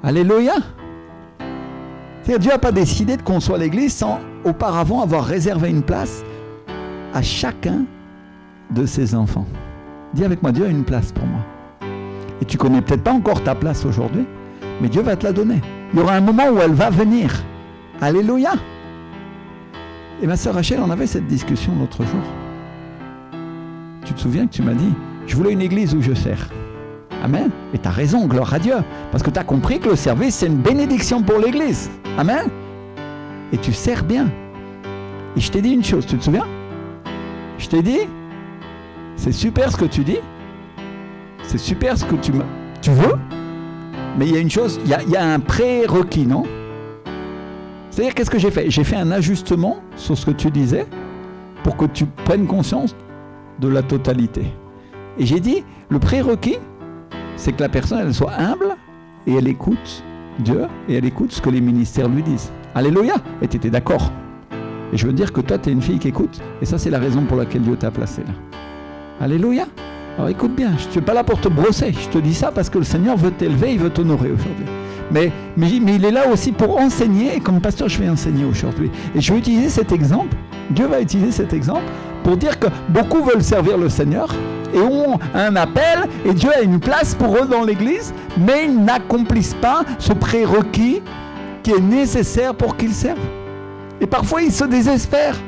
Alléluia! C'est-à-dire Dieu n'a pas décidé de construire l'Église sans auparavant avoir réservé une place à chacun de ses enfants. Dis avec moi, Dieu a une place pour moi. Et tu ne connais peut-être pas encore ta place aujourd'hui, mais Dieu va te la donner. Il y aura un moment où elle va venir. Alléluia! Et ma sœur Rachel, on avait cette discussion l'autre jour. Tu te souviens que tu m'as dit, je voulais une église où je sers. Amen. Et tu as raison, gloire à Dieu. Parce que tu as compris que le service, c'est une bénédiction pour l'église. Amen. Et tu sers bien. Et je t'ai dit une chose, tu te souviens? Je t'ai dit, c'est super ce que tu dis. C'est super ce que tu veux. Mais il y a une chose, il y a un prérequis, non? C'est-à-dire, qu'est-ce que j'ai fait? J'ai fait un ajustement sur ce que tu disais pour que tu prennes conscience de la totalité. Et j'ai dit, le prérequis, c'est que la personne, elle soit humble et elle écoute Dieu et elle écoute ce que les ministères lui disent. Alléluia! Et tu étais d'accord. Et je veux dire que toi, tu es une fille qui écoute. Et ça, c'est la raison pour laquelle Dieu t'a placé là. Alléluia! Alors écoute bien, je ne suis pas là pour te brosser. Je te dis ça parce que le Seigneur veut t'élever, il veut t'honorer aujourd'hui. Mais il est là aussi pour enseigner. Et comme pasteur, je vais enseigner aujourd'hui. Et je vais utiliser cet exemple. Dieu va utiliser cet exemple pour dire que beaucoup veulent servir le Seigneur et ont un appel et Dieu a une place pour eux dans l'église, mais ils n'accomplissent pas ce prérequis qui est nécessaire pour qu'ils servent. Et parfois, ils se désespèrent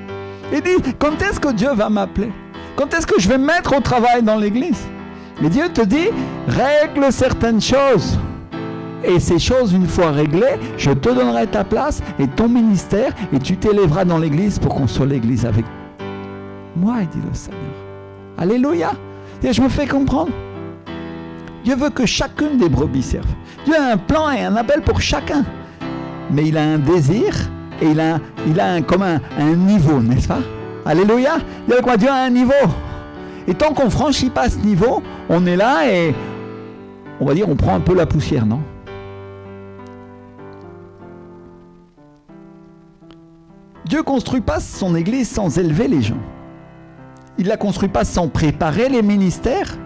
et disent, quand est-ce que Dieu va m'appeler? Quand est-ce que je vais me mettre au travail dans l'église? Mais Dieu te dit, règle certaines choses. Et ces choses, une fois réglées, je te donnerai ta place et ton ministère et tu t'élèveras dans l'église pour construire l'église avec moi, dit le Seigneur. Alléluia! Et je me fais comprendre. Dieu veut que chacune des brebis serve. Dieu a un plan et un appel pour chacun. Mais il a un désir et il a un niveau, n'est-ce pas? Alléluia! Dieu a un niveau. Et tant qu'on ne franchit pas ce niveau, on est là et on va dire on prend un peu la poussière, non? Dieu ne construit pas son église sans élever les gens. Il ne la construit pas sans préparer les ministères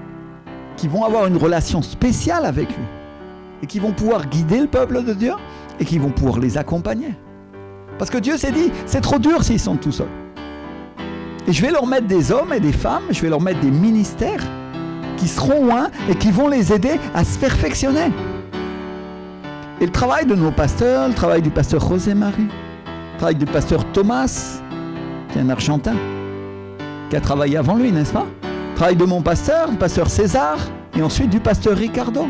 qui vont avoir une relation spéciale avec lui et qui vont pouvoir guider le peuple de Dieu et qui vont pouvoir les accompagner. Parce que Dieu s'est dit, c'est trop dur s'ils sont tout seuls. Et je vais leur mettre des hommes et des femmes, je vais leur mettre des ministères qui seront loin et qui vont les aider à se perfectionner. Et le travail de nos pasteurs, le travail du pasteur José Marie, le travail du pasteur Thomas, qui est un Argentin, qui a travaillé avant lui, n'est-ce pas? Le travail de mon pasteur, le pasteur César, et ensuite du pasteur Ricardo.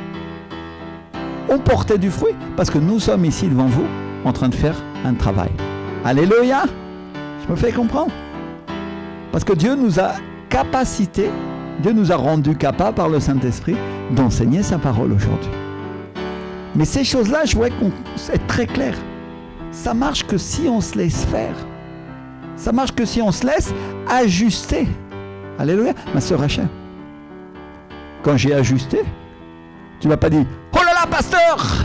On portait du fruit parce que nous sommes ici devant vous en train de faire un travail. Alléluia! Je me fais comprendre. Parce que Dieu nous a capacité, Dieu nous a rendu capables par le Saint-Esprit d'enseigner sa parole aujourd'hui. Mais ces choses-là, je voudrais qu'on soit très clair. Ça marche que si on se laisse faire. Ça marche que si on se laisse ajuster. Alléluia. Ma sœur Rachel, quand j'ai ajusté, tu m'as pas dit « Oh là là, pasteur !»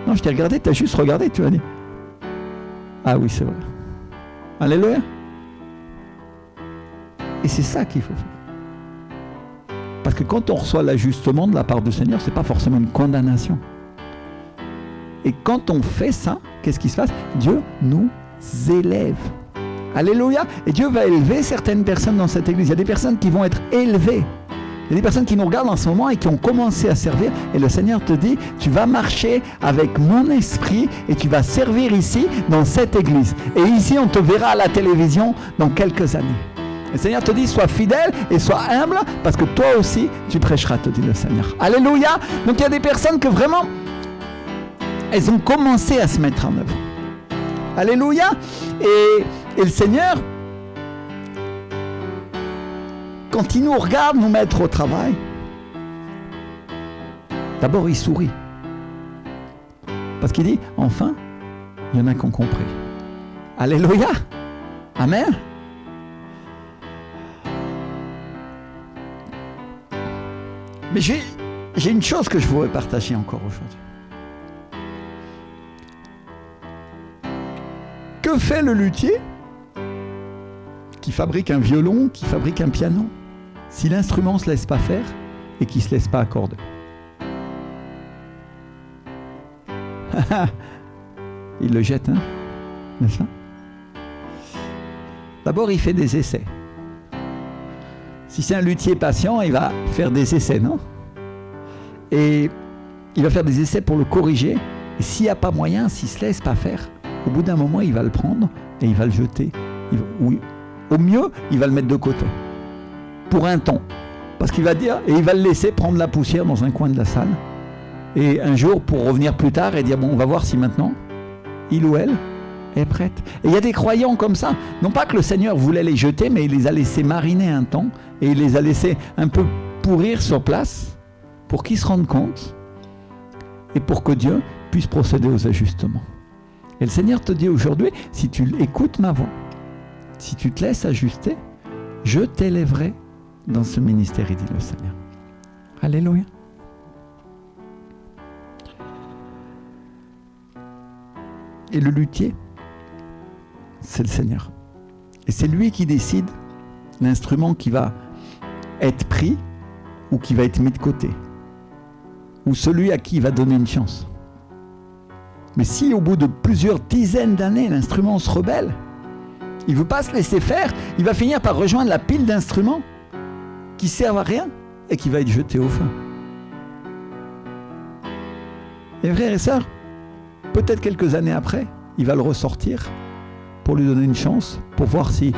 Non, je t'ai regardé, tu as juste regardé, tu m'as dit « Ah oui, c'est vrai. » Alléluia. Et c'est ça qu'il faut faire. Parce que quand on reçoit l'ajustement de la part du Seigneur, ce n'est pas forcément une condamnation. Et quand on fait ça, qu'est-ce qui se passe? Dieu nous élève. Alléluia. Et Dieu va élever certaines personnes dans cette église. Il y a des personnes qui vont être élevées. Il y a des personnes qui nous regardent en ce moment et qui ont commencé à servir. Et le Seigneur te dit, tu vas marcher avec mon esprit et tu vas servir ici, dans cette église. Et ici, on te verra à la télévision dans quelques années. Le Seigneur te dit, sois fidèle et sois humble parce que toi aussi, tu prêcheras, te dit le Seigneur. Alléluia. Donc il y a des personnes que vraiment, elles ont commencé à se mettre en œuvre. Alléluia. Et le Seigneur, quand il nous regarde nous mettre au travail, d'abord il sourit. Parce qu'il dit, enfin, il y en a qui ont compris. Alléluia. Amen. Mais j'ai une chose que je voudrais partager encore aujourd'hui. Que fait le luthier qui fabrique un violon, qui fabrique un piano, si l'instrument ne se laisse pas faire et qu'il ne se laisse pas accorder? Il le jette, hein? N'est-ce pas? D'abord, il fait des essais. Si c'est un luthier patient, il va faire des essais, non? Et il va faire des essais pour le corriger. Et s'il n'y a pas moyen, s'il ne se laisse pas faire, au bout d'un moment, il va le prendre et il va le jeter. Oui. Au mieux, il va le mettre de côté. Pour un temps. Parce qu'il va dire, et il va le laisser prendre la poussière dans un coin de la salle. Et un jour, pour revenir plus tard et dire, bon, on va voir si maintenant, il ou elle est prête. Et il y a des croyants comme ça. Non pas que le Seigneur voulait les jeter, mais il les a laissés mariner un temps. Et il les a laissés un peu pourrir sur place. Pour qu'ils se rendent compte. Et pour que Dieu puisse procéder aux ajustements. Et le Seigneur te dit aujourd'hui, si tu écoutes ma voix, si tu te laisses ajuster, je t'élèverai dans ce ministère, il dit le Seigneur. Alléluia. Et le luthier, c'est le Seigneur. Et c'est lui qui décide l'instrument qui va être pris ou qui va être mis de côté. Ou celui à qui il va donner une chance. Mais si au bout de plusieurs dizaines d'années, l'instrument se rebelle, il ne veut pas se laisser faire, il va finir par rejoindre la pile d'instruments qui ne servent à rien et qui va être jeté au feu. Et frères et sœurs, peut-être quelques années après, il va le ressortir pour lui donner une chance, pour voir si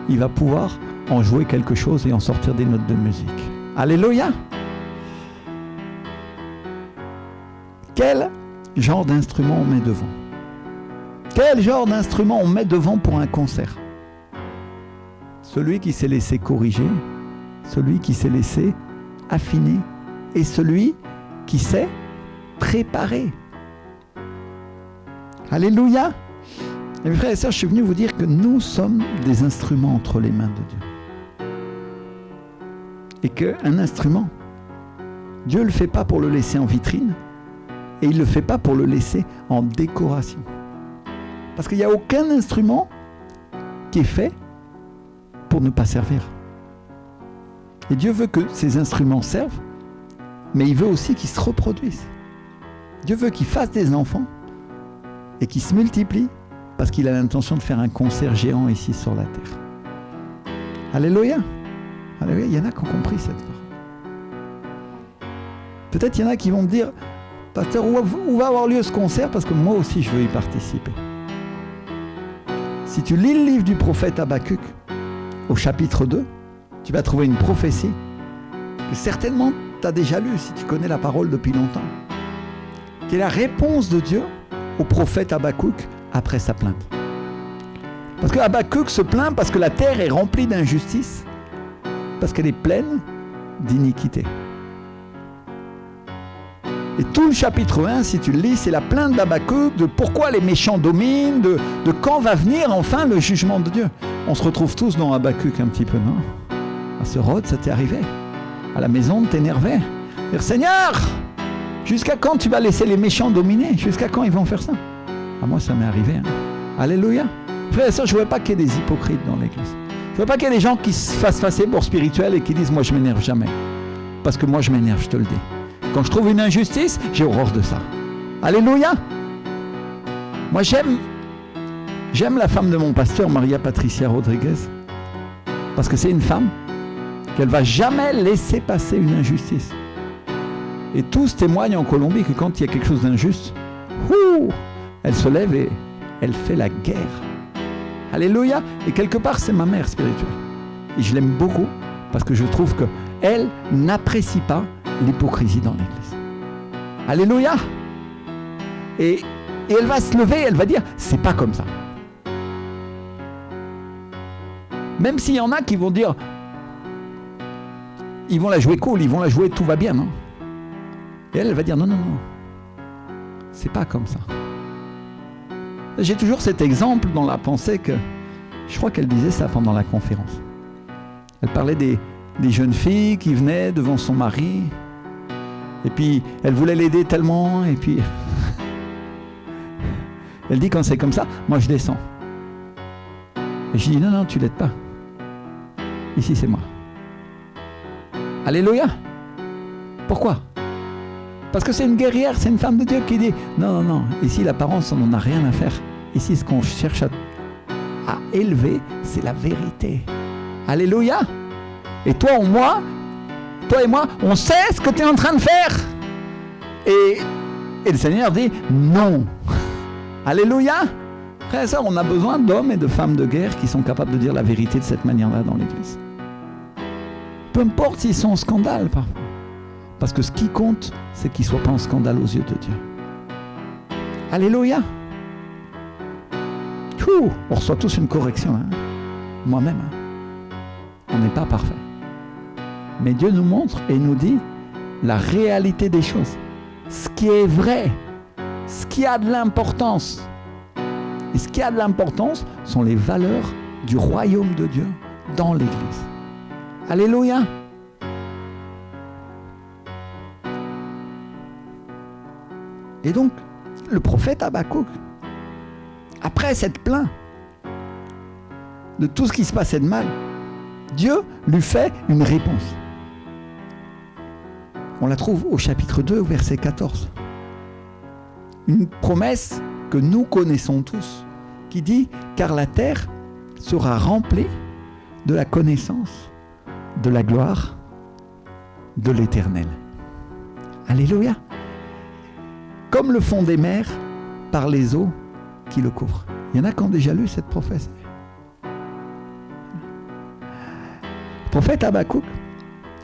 il va pouvoir en jouer quelque chose et en sortir des notes de musique. Alléluia! Quel genre d'instrument on met devant? Quel genre d'instrument on met devant pour un concert? Celui qui s'est laissé corriger, celui qui s'est laissé affiner et celui qui s'est préparé. Alléluia! Et mes frères et sœurs, je suis venu vous dire que nous sommes des instruments entre les mains de Dieu. Et qu'un instrument, Dieu ne le fait pas pour le laisser en vitrine, et il ne le fait pas pour le laisser en décoration. Parce qu'il n'y a aucun instrument qui est fait pour ne pas servir. Et Dieu veut que ces instruments servent, mais il veut aussi qu'ils se reproduisent. Dieu veut qu'ils fassent des enfants et qu'ils se multiplient parce qu'il a l'intention de faire un concert géant ici sur la terre. Alléluia. Alléluia. Il y en a qui ont compris cette parole. Peut-être il y en a qui vont me dire, pasteur, où va avoir lieu ce concert? Parce que moi aussi je veux y participer. Si tu lis le livre du prophète Habakkuk, au chapitre 2, tu vas trouver une prophétie que certainement tu as déjà lue si tu connais la parole depuis longtemps, qui est la réponse de Dieu au prophète Habakkuk après sa plainte. Parce que Habakkuk se plaint parce que la terre est remplie d'injustice, parce qu'elle est pleine d'iniquité. Et tout le chapitre 1, si tu le lis, c'est la plainte d'Habakkuk de pourquoi les méchants dominent, de quand va venir enfin le jugement de Dieu. On se retrouve tous dans Habakkuk un petit peu, non? À ce Rhodes, ça t'est arrivé. À la maison, t'énervais. Dire, Seigneur, jusqu'à quand tu vas laisser les méchants dominer? Jusqu'à quand ils vont faire ça? Ah, moi, ça m'est arrivé. Hein. Alléluia. Frère et sœurs, je ne veux pas qu'il y ait des hypocrites dans l'église. Je ne veux pas qu'il y ait des gens qui se fassent passer pour spirituels et qui disent, moi, je ne m'énerve jamais. Parce que moi, je m'énerve, je te le dis. Quand je trouve une injustice, j'ai horreur de ça. Alléluia. Moi, j'aime la femme de mon pasteur, Maria Patricia Rodriguez, parce que c'est une femme qu'elle ne va jamais laisser passer une injustice. Et tous témoignent en Colombie que quand il y a quelque chose d'injuste, elle se lève et elle fait la guerre. Alléluia. Et quelque part, c'est ma mère spirituelle. Et je l'aime beaucoup parce que je trouve qu'elle n'apprécie pas l'hypocrisie dans l'église. Alléluia. Et elle va se lever, elle va dire, c'est pas comme ça. Même s'il y en a qui vont dire, ils vont la jouer cool, ils vont la jouer tout va bien, non? Et elle va dire, non, c'est pas comme ça. J'ai toujours cet exemple dans la pensée que, je crois qu'elle disait ça pendant la conférence. Elle parlait des jeunes filles qui venaient devant son mari, et puis elle voulait l'aider tellement, et puis elle dit quand c'est comme ça, moi je descends. Et je dis non, tu l'aides pas. Ici c'est moi. Alléluia. Pourquoi? Parce que c'est une guerrière, c'est une femme de Dieu qui dit non, ici l'apparence on n'en a rien à faire. Ici ce qu'on cherche à élever, c'est la vérité. Alléluia. Et toi et moi, on sait ce que tu es en train de faire. Et le Seigneur dit non. Alléluia. Frères et sœurs, on a besoin d'hommes et de femmes de guerre qui sont capables de dire la vérité de cette manière-là dans l'Église. Peu importe s'ils sont en scandale parfois. Parce que ce qui compte, c'est qu'ils ne soient pas en scandale aux yeux de Dieu. Alléluia. On reçoit tous une correction. Hein. Moi-même. Hein. On n'est pas parfait. Mais Dieu nous montre et nous dit la réalité des choses. Ce qui est vrai. Ce qui a de l'importance. Et ce qui a de l'importance sont les valeurs du royaume de Dieu dans l'Église. Alléluia. Et donc, le prophète Habakkuk, après s'être plaint de tout ce qui se passait de mal, Dieu lui fait une réponse. On la trouve au chapitre 2, verset 14. Une promesse que nous connaissons tous, qui dit « Car la terre sera remplie de la connaissance, de la gloire, de l'Éternel. » Alléluia. Comme le fond des mers par les eaux qui le couvrent. Il y en a qui ont déjà lu cette prophétie. Le prophète Habakkuk,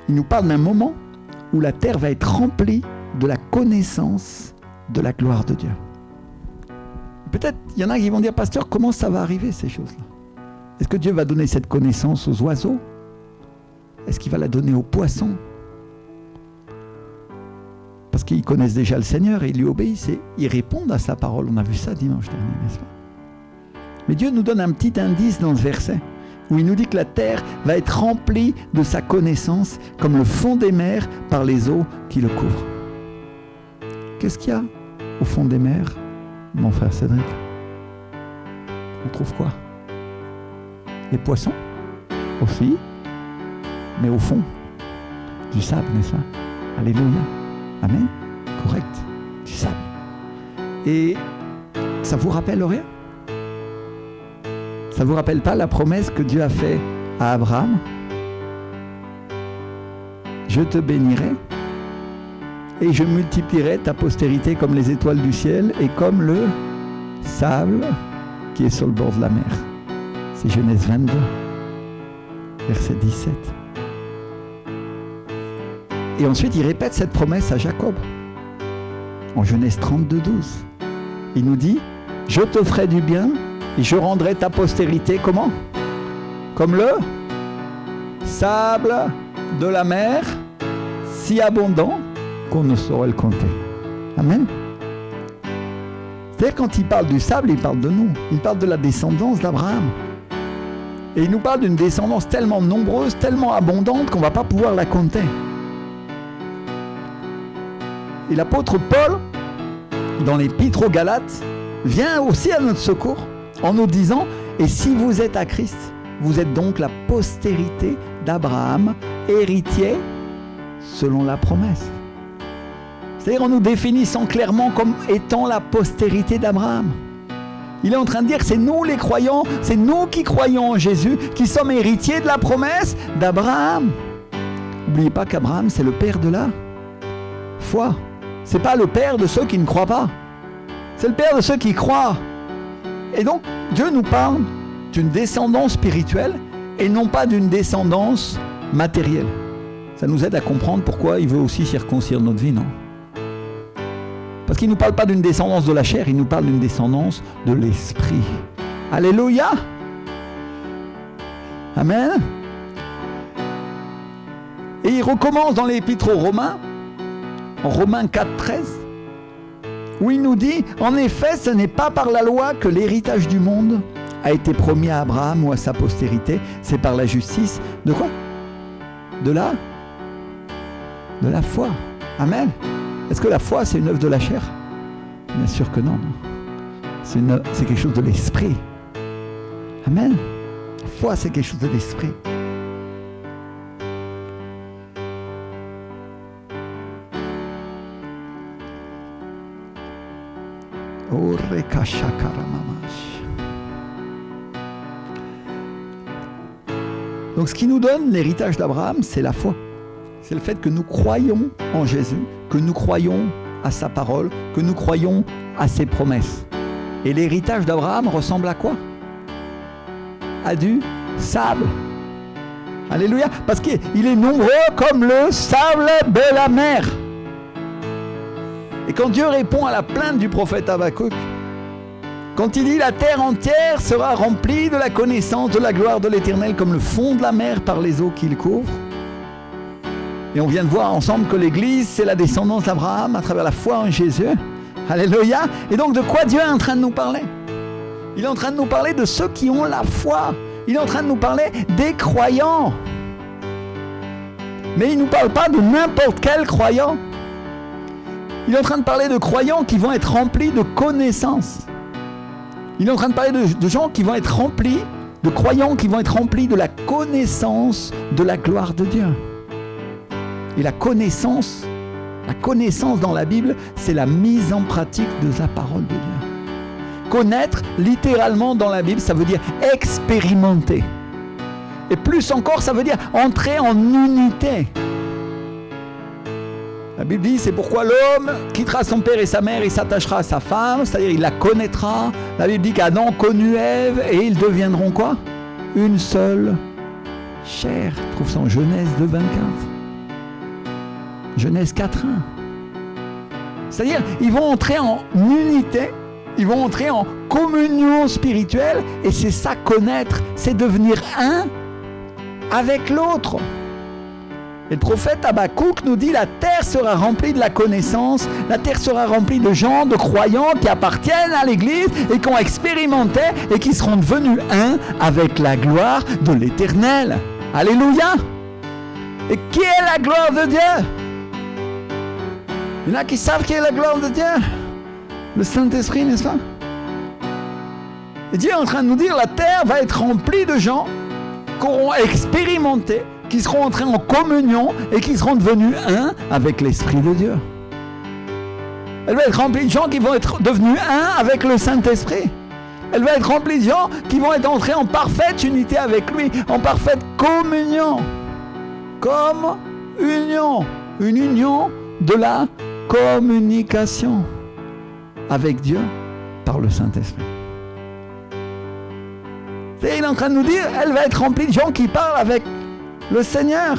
il nous parle d'un moment où la terre va être remplie de la connaissance de la gloire de Dieu. Peut-être, il y en a qui vont dire, pasteur, comment ça va arriver ces choses-là? Est-ce que Dieu va donner cette connaissance aux oiseaux? Est-ce qu'il va la donner aux poissons? Parce qu'ils connaissent déjà le Seigneur et ils lui obéissent et ils répondent à sa parole. On a vu ça dimanche dernier, n'est-ce pas? Mais Dieu nous donne un petit indice dans ce verset où il nous dit que la terre va être remplie de sa connaissance comme le fond des mers par les eaux qui le couvrent. Qu'est-ce qu'il y a au fond des mers, mon frère Cédric? On trouve quoi? Les poissons aussi, mais au fond, du sable, n'est-ce pas? Alléluia. Amen. Correct. Du sable. Et ça vous rappelle rien? Ça vous rappelle pas la promesse que Dieu a faite à Abraham? Je te bénirai et je multiplierai ta postérité comme les étoiles du ciel et comme le sable qui est sur le bord de la mer. C'est Genèse 22, verset 17. Et ensuite, il répète cette promesse à Jacob. En Genèse 32, 12. Il nous dit, je te ferai du bien Et je rendrai ta postérité, comment? Comme le sable de la mer, si abondant qu'on ne saurait le compter. Amen. C'est-à-dire quand il parle du sable, il parle de nous. Il parle de la descendance d'Abraham. Et il nous parle d'une descendance tellement nombreuse, tellement abondante qu'on ne va pas pouvoir la compter. Et l'apôtre Paul, dans l'épître aux Galates, vient aussi à notre secours en nous disant « Et si vous êtes à Christ, vous êtes donc la postérité d'Abraham, héritier selon la promesse. » C'est-à-dire en nous définissant clairement comme étant la postérité d'Abraham. Il est en train de dire que c'est nous les croyants, c'est nous qui croyons en Jésus, qui sommes héritiers de la promesse d'Abraham. N'oubliez pas qu'Abraham, c'est le père de la foi. Ce n'est pas le père de ceux qui ne croient pas. C'est le père de ceux qui croient. Et donc, Dieu nous parle d'une descendance spirituelle et non pas d'une descendance matérielle. Ça nous aide à comprendre pourquoi il veut aussi circoncire notre vie, non? Parce qu'il ne nous parle pas d'une descendance de la chair, il nous parle d'une descendance de l'esprit. Alléluia! Amen! Et il recommence dans l'épître aux Romains, en Romains 4,13, où il nous dit « En effet, ce n'est pas par la loi que l'héritage du monde a été promis à Abraham ou à sa postérité, c'est par la justice. » De quoi? De la foi. Amen. Est-ce que la foi, c'est une œuvre de la chair? Bien sûr que non. C'est quelque chose de l'esprit. Amen. La foi, c'est quelque chose de l'esprit. Donc ce qui nous donne l'héritage d'Abraham, c'est la foi. C'est le fait que nous croyons en Jésus, que nous croyons à sa parole, que nous croyons à ses promesses. Et l'héritage d'Abraham ressemble à quoi? À du sable. Alléluia. Parce qu'il est nombreux comme le sable de la mer. Et quand Dieu répond à la plainte du prophète Habakkuk, quand il dit « La terre entière sera remplie de la connaissance de la gloire de l'Éternel comme le fond de la mer par les eaux qu'il couvre », et on vient de voir ensemble que l'Église, c'est la descendance d'Abraham à travers la foi en Jésus. Alléluia. Et donc, de quoi Dieu est en train de nous parler? Il est en train de nous parler de ceux qui ont la foi. Il est en train de nous parler des croyants. Mais il ne nous parle pas de n'importe quel croyant. Il est en train de parler de croyants qui vont être remplis de connaissances. Il est en train de parler de gens qui vont être remplis, de croyants qui vont être remplis de la connaissance de la gloire de Dieu. Et la connaissance dans la Bible, c'est la mise en pratique de la parole de Dieu. Connaître, littéralement dans la Bible, ça veut dire expérimenter. Et plus encore, ça veut dire entrer en unité. La Bible dit, c'est pourquoi l'homme quittera son père et sa mère et s'attachera à sa femme, c'est-à-dire il la connaîtra. La Bible dit qu'Adam connut Ève et ils deviendront quoi? Une seule chair. On trouve ça en Genèse 2,24. Genèse 4,1. C'est-à-dire, ils vont entrer en unité, ils vont entrer en communion spirituelle, et c'est ça connaître, c'est devenir un avec l'autre. Et le prophète Habakkuk nous dit, la terre sera remplie de la connaissance, la terre sera remplie de gens, de croyants qui appartiennent à l'Église et qui ont expérimenté et qui seront devenus un avec la gloire de l'Éternel. Alléluia! Et qui est la gloire de Dieu? Il y en a qui savent qui est la gloire de Dieu. Le Saint-Esprit, n'est-ce pas? Et Dieu est en train de nous dire, la terre va être remplie de gens qui auront expérimenté, qui seront entrés en communion et qui seront devenus un avec l'Esprit de Dieu. Elle va être remplie de gens qui vont être devenus un avec le Saint-Esprit. Elle va être remplie de gens qui vont être entrés en parfaite unité avec lui, en parfaite communion. Comme union. Une union de la communication avec Dieu par le Saint-Esprit. Et il est en train de nous dire, elle va être remplie de gens qui parlent avec le Seigneur.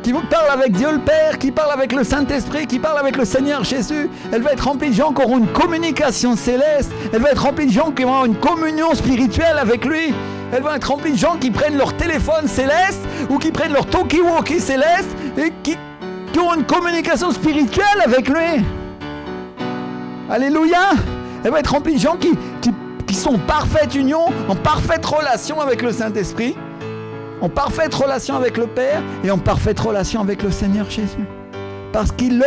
qui parle avec Dieu le Père, qui parle avec le Saint-Esprit, qui parle avec le Seigneur Jésus. Elle va être remplie de gens qui auront une communication céleste. Elle va être remplie de gens qui vont avoir une communion spirituelle avec lui. Elle va être remplie de gens qui prennent leur téléphone céleste ou qui prennent leur talkie-walkie céleste et qui ont une communication spirituelle avec lui. Alléluia. Elle va être remplie de gens qui sont en parfaite union, en parfaite relation avec le Saint-Esprit, en parfaite relation avec le Père et en parfaite relation avec le Seigneur Jésus. Parce qu'ils le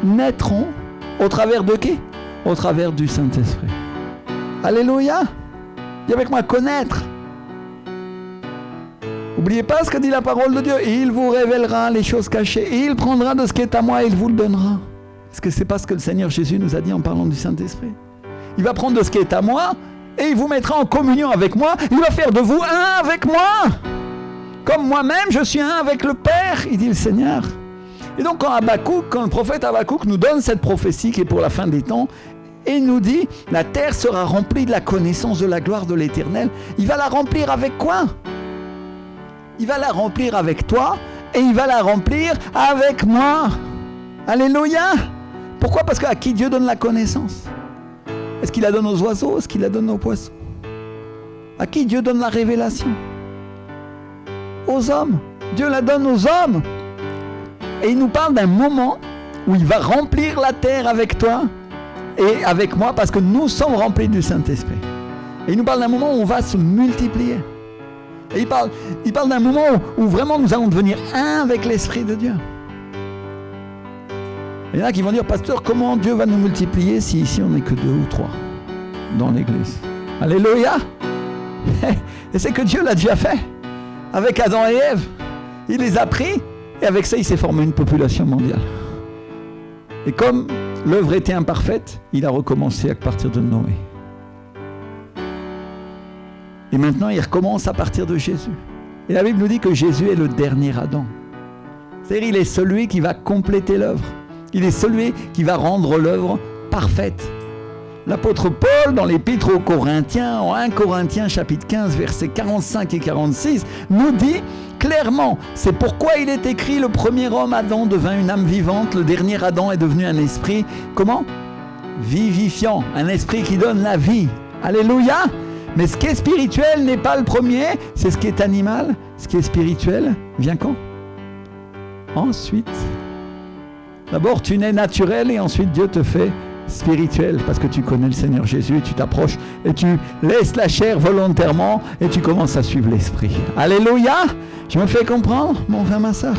connaîtront au travers de qui? Au travers du Saint-Esprit. Alléluia. Dis avec moi, connaître. N'oubliez pas ce que dit la parole de Dieu. Il vous révélera les choses cachées. Il prendra de ce qui est à moi et il vous le donnera. Est-ce que c'est pas ce que le Seigneur Jésus nous a dit en parlant du Saint-Esprit? Il va prendre de ce qui est à moi et il vous mettra en communion avec moi. Il va faire de vous un avec moi. Comme moi-même, je suis un avec le Père, il dit le Seigneur. Et donc quand le prophète Habakkuk nous donne cette prophétie qui est pour la fin des temps, et il nous dit, la terre sera remplie de la connaissance de la gloire de l'Éternel. Il va la remplir avec quoi? Il va la remplir avec toi et il va la remplir avec moi. Alléluia. Pourquoi? Parce qu'à qui Dieu donne la connaissance? Est-ce qu'il la donne aux oiseaux? Est-ce qu'il la donne aux poissons? À qui Dieu donne la révélation? Aux hommes. Dieu la donne aux hommes. Et il nous parle d'un moment où il va remplir la terre avec toi et avec moi parce que nous sommes remplis du Saint-Esprit. Et il nous parle d'un moment où on va se multiplier. Et il parle d'un moment où vraiment nous allons devenir un avec l'Esprit de Dieu. Il y en a qui vont dire, pasteur, comment Dieu va nous multiplier si ici on n'est que 2 ou 3 dans l'église? Alléluia. Et c'est que Dieu l'a déjà fait. Avec Adam et Ève. Il les a pris et avec ça il s'est formé une population mondiale. Et comme l'œuvre était imparfaite, il a recommencé à partir de Noé. Et maintenant, il recommence à partir de Jésus. Et la Bible nous dit que Jésus est le dernier Adam. C'est-à-dire, il est celui qui va compléter l'œuvre. Il est celui qui va rendre l'œuvre parfaite. L'apôtre Paul, dans l'épître aux Corinthiens, en 1 Corinthiens chapitre 15, versets 45 et 46, nous dit clairement, c'est pourquoi il est écrit, le premier homme Adam devint une âme vivante, le dernier Adam est devenu un esprit, comment? Vivifiant, un esprit qui donne la vie. Alléluia. Mais ce qui est spirituel n'est pas le premier, c'est ce qui est animal. Ce qui est spirituel vient quand? Ensuite. D'abord, tu nais naturel et ensuite Dieu te fait spirituel parce que tu connais le Seigneur Jésus et tu t'approches et tu laisses la chair volontairement et tu commences à suivre l'esprit. Alléluia. Je me fais comprendre, mon frère, ma soeur.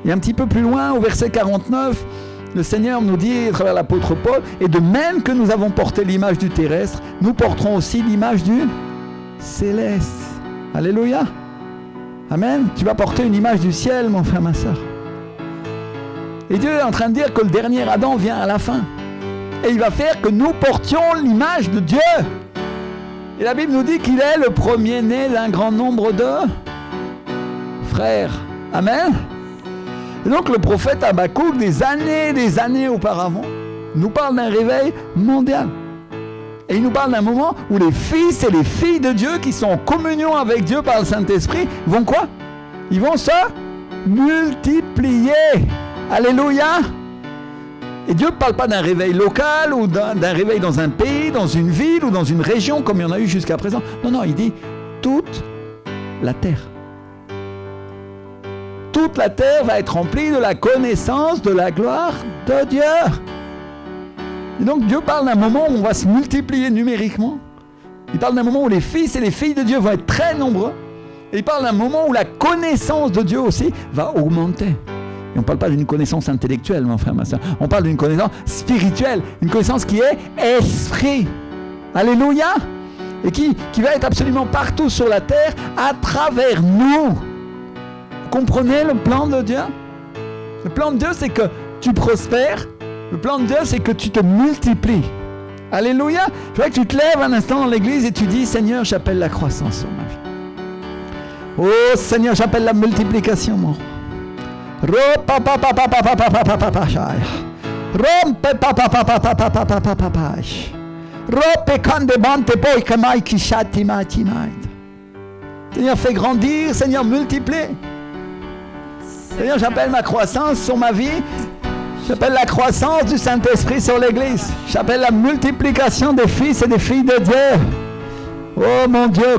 Et un petit peu plus loin, au verset 49, le Seigneur nous dit à travers l'apôtre Paul, et de même que nous avons porté l'image du terrestre, nous porterons aussi l'image du céleste. Alléluia. Amen. Tu vas porter une image du ciel, mon frère, ma soeur. Et Dieu est en train de dire que le dernier Adam vient à la fin. Et il va faire que nous portions l'image de Dieu. Et la Bible nous dit qu'il est le premier-né d'un grand nombre de frères. Amen. Et donc le prophète Habakkuk, des années auparavant, nous parle d'un réveil mondial. Et il nous parle d'un moment où les fils et les filles de Dieu qui sont en communion avec Dieu par le Saint-Esprit vont quoi? Ils vont se multiplier. Alléluia. Et Dieu ne parle pas d'un réveil local ou d'un réveil dans un pays, dans une ville ou dans une région comme il y en a eu jusqu'à présent. Non, il dit toute la terre. Toute la terre va être remplie de la connaissance de la gloire de Dieu. Et donc Dieu parle d'un moment où on va se multiplier numériquement. Il parle d'un moment où les fils et les filles de Dieu vont être très nombreux. Et il parle d'un moment où la connaissance de Dieu aussi va augmenter. Et on ne parle pas d'une connaissance intellectuelle, mon frère, ma soeur. On parle d'une connaissance spirituelle, une connaissance qui est esprit. Alléluia. Et qui va être absolument partout sur la terre à travers nous. Vous comprenez le plan de Dieu? Le plan de Dieu, c'est que tu prospères. Le plan de Dieu, c'est que tu te multiplies. Alléluia. Je vois que tu te lèves un instant dans l'église et tu dis, Seigneur, j'appelle la croissance sur ma vie. Oh Seigneur, j'appelle la multiplication, mon roi. Seigneur, fais grandir, Seigneur, multiplie. Seigneur, j'appelle ma croissance sur ma vie. J'appelle la croissance du Saint-Esprit sur l'Église. J'appelle la multiplication des fils et des filles de Dieu. Oh mon Dieu,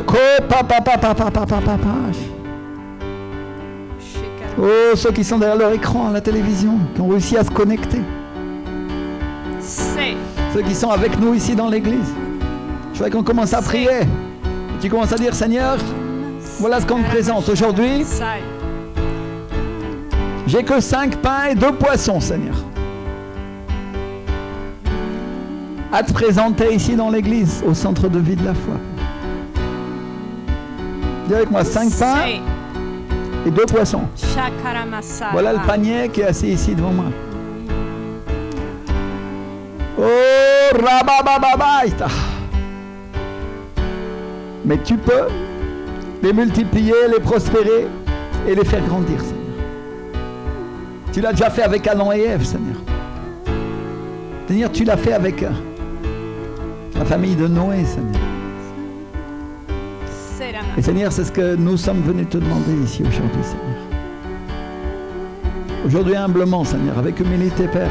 oh, ceux qui sont derrière leur écran à la télévision, qui ont réussi à se connecter. Ceux qui sont avec nous ici dans l'église. Je voudrais qu'on commence à prier. Tu commences à dire, Seigneur, voilà ce qu'on te présente aujourd'hui. J'ai que 5 pains et 2 poissons, Seigneur. À te présenter ici dans l'église, au centre de vie de la foi. Dis avec moi, 5 pains et 2 poissons. Voilà le panier qui est assis ici devant moi. Oh, rababababaïta. Mais tu peux les multiplier, les prospérer et les faire grandir, Seigneur. Tu l'as déjà fait avec Adam et Ève, Seigneur. Seigneur, tu l'as fait avec la famille de Noé, Seigneur. Et Seigneur, c'est ce que nous sommes venus te demander ici aujourd'hui, Seigneur. Aujourd'hui, humblement, Seigneur, avec humilité, Père.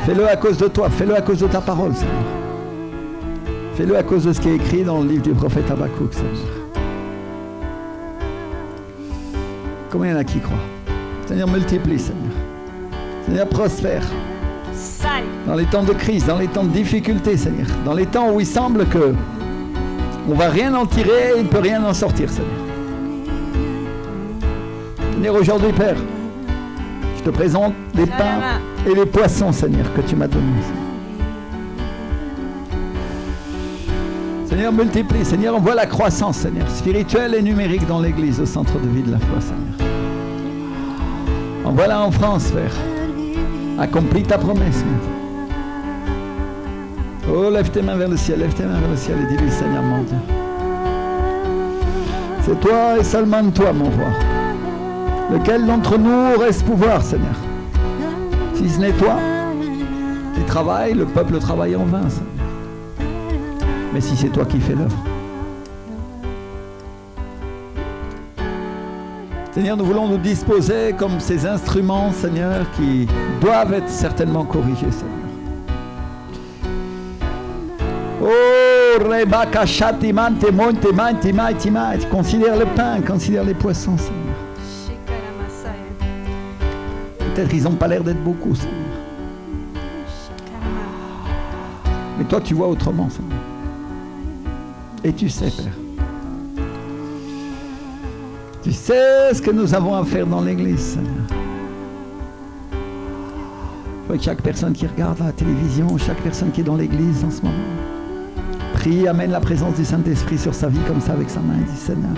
Fais-le à cause de toi, fais-le à cause de ta parole, Seigneur. Fais-le à cause de ce qui est écrit dans le livre du prophète Habakkuk, Seigneur. Combien il y en a qui croient? Seigneur, multiplie, Seigneur. Seigneur, prospère. Dans les temps de crise, dans les temps de difficulté, Seigneur. Dans les temps où il semble que on ne va rien en tirer et il ne peut rien en sortir, Seigneur. Seigneur, aujourd'hui, Père, je te présente les pains et les poissons, Seigneur, que tu m'as donnés. Seigneur, multiplie. Seigneur, on voit la croissance, Seigneur, spirituelle et numérique dans l'Église, au centre de vie de la foi, Seigneur. Envoie-la en France, Père. Accomplis ta promesse, Père. Oh, lève tes mains vers le ciel, lève tes mains vers le ciel et dis-lui, Seigneur, mon Dieu. C'est toi et seulement toi, mon roi. Lequel d'entre nous aurait ce pouvoir, Seigneur? Si ce n'est toi qui travaille, le peuple travaille en vain, Seigneur. Mais si c'est toi qui fais l'œuvre. Seigneur, nous voulons nous disposer comme ces instruments, Seigneur, qui doivent être certainement corrigés, Seigneur. Oh, Rebaka Shatimante Monte Manti Maiti Maiti. Considère le pain, considère les poissons, Seigneur. Peut-être ils n'ont pas l'air d'être beaucoup, Seigneur. Mais toi, tu vois autrement, Seigneur. Et tu sais, Père. Tu sais ce que nous avons à faire dans l'Église, Seigneur. Je vois que chaque personne qui regarde la télévision, chaque personne qui est dans l'Église en ce moment, prie, amène la présence du Saint-Esprit sur sa vie comme ça avec sa main et dit, Seigneur,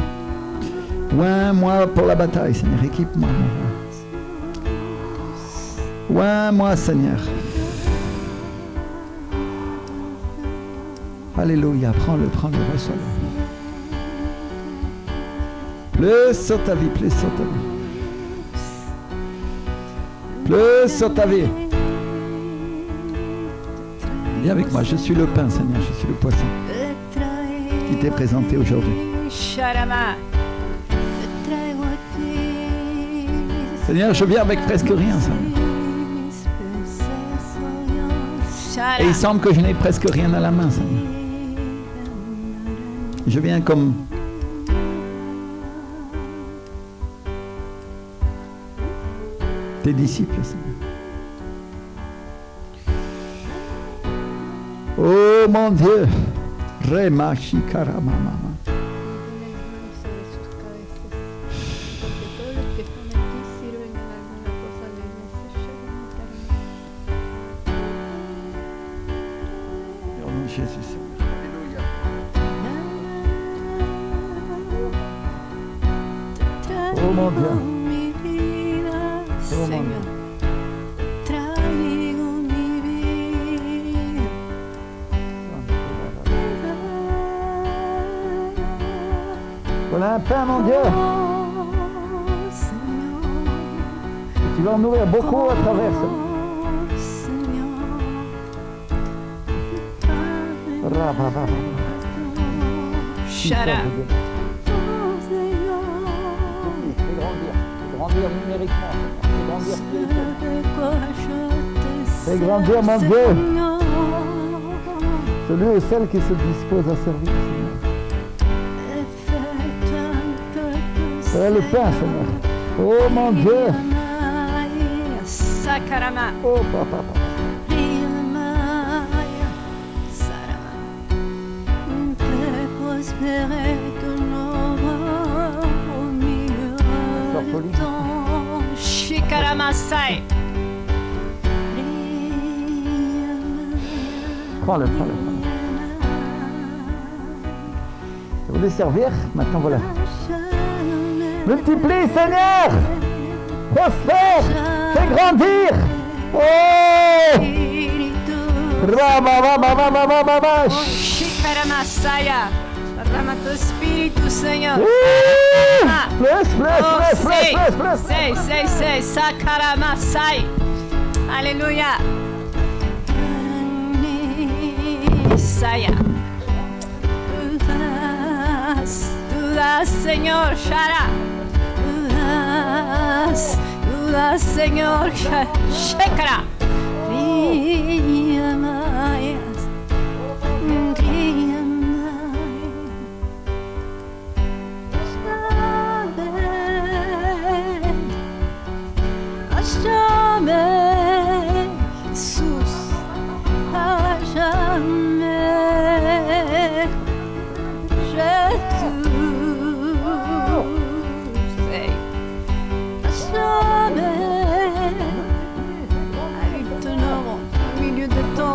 oins-moi pour la bataille, Seigneur, équipe-moi, mon roi. Oins-moi, Seigneur. Alléluia, prends-le, reçois-le. Plus sur ta vie, plus sur ta vie. Plus sur ta vie. Viens avec moi, je suis le pain, Seigneur, je suis le poisson qui t'est présenté aujourd'hui. Seigneur, je viens avec presque rien, Seigneur. Et il semble que je n'ai presque rien à la main, Seigneur. Je viens comme tes disciples, Seigneur. Oh mon Dieu, Remashikaramama. Jésus. Alléluia. Oh mon Dieu. Oh mon Dieu. Voilà un pain, mon Dieu. Et tu vas en nourrir beaucoup à travers ça. Shut up. grandir numériquement, fais grandir spirituellement. Fais grandir, mon Dieu, celui et celle qui se disposent à servir, Seigneur. Fais le pain, Seigneur. Oh, mon Dieu. Sakarama. Oh, papa. Shikaramasai. Prends-le. Vous voulez servir? Maintenant, voilà. Multiplie, Seigneur! Prospère! Fais grandir! Oh! Shikaramasaya. Derrama tu espíritu, Señor. Plus. Sei. Sakaramasai. Aleluya. Saya. Tú das, Señor. Shara. Tú das, Señor. Shekara.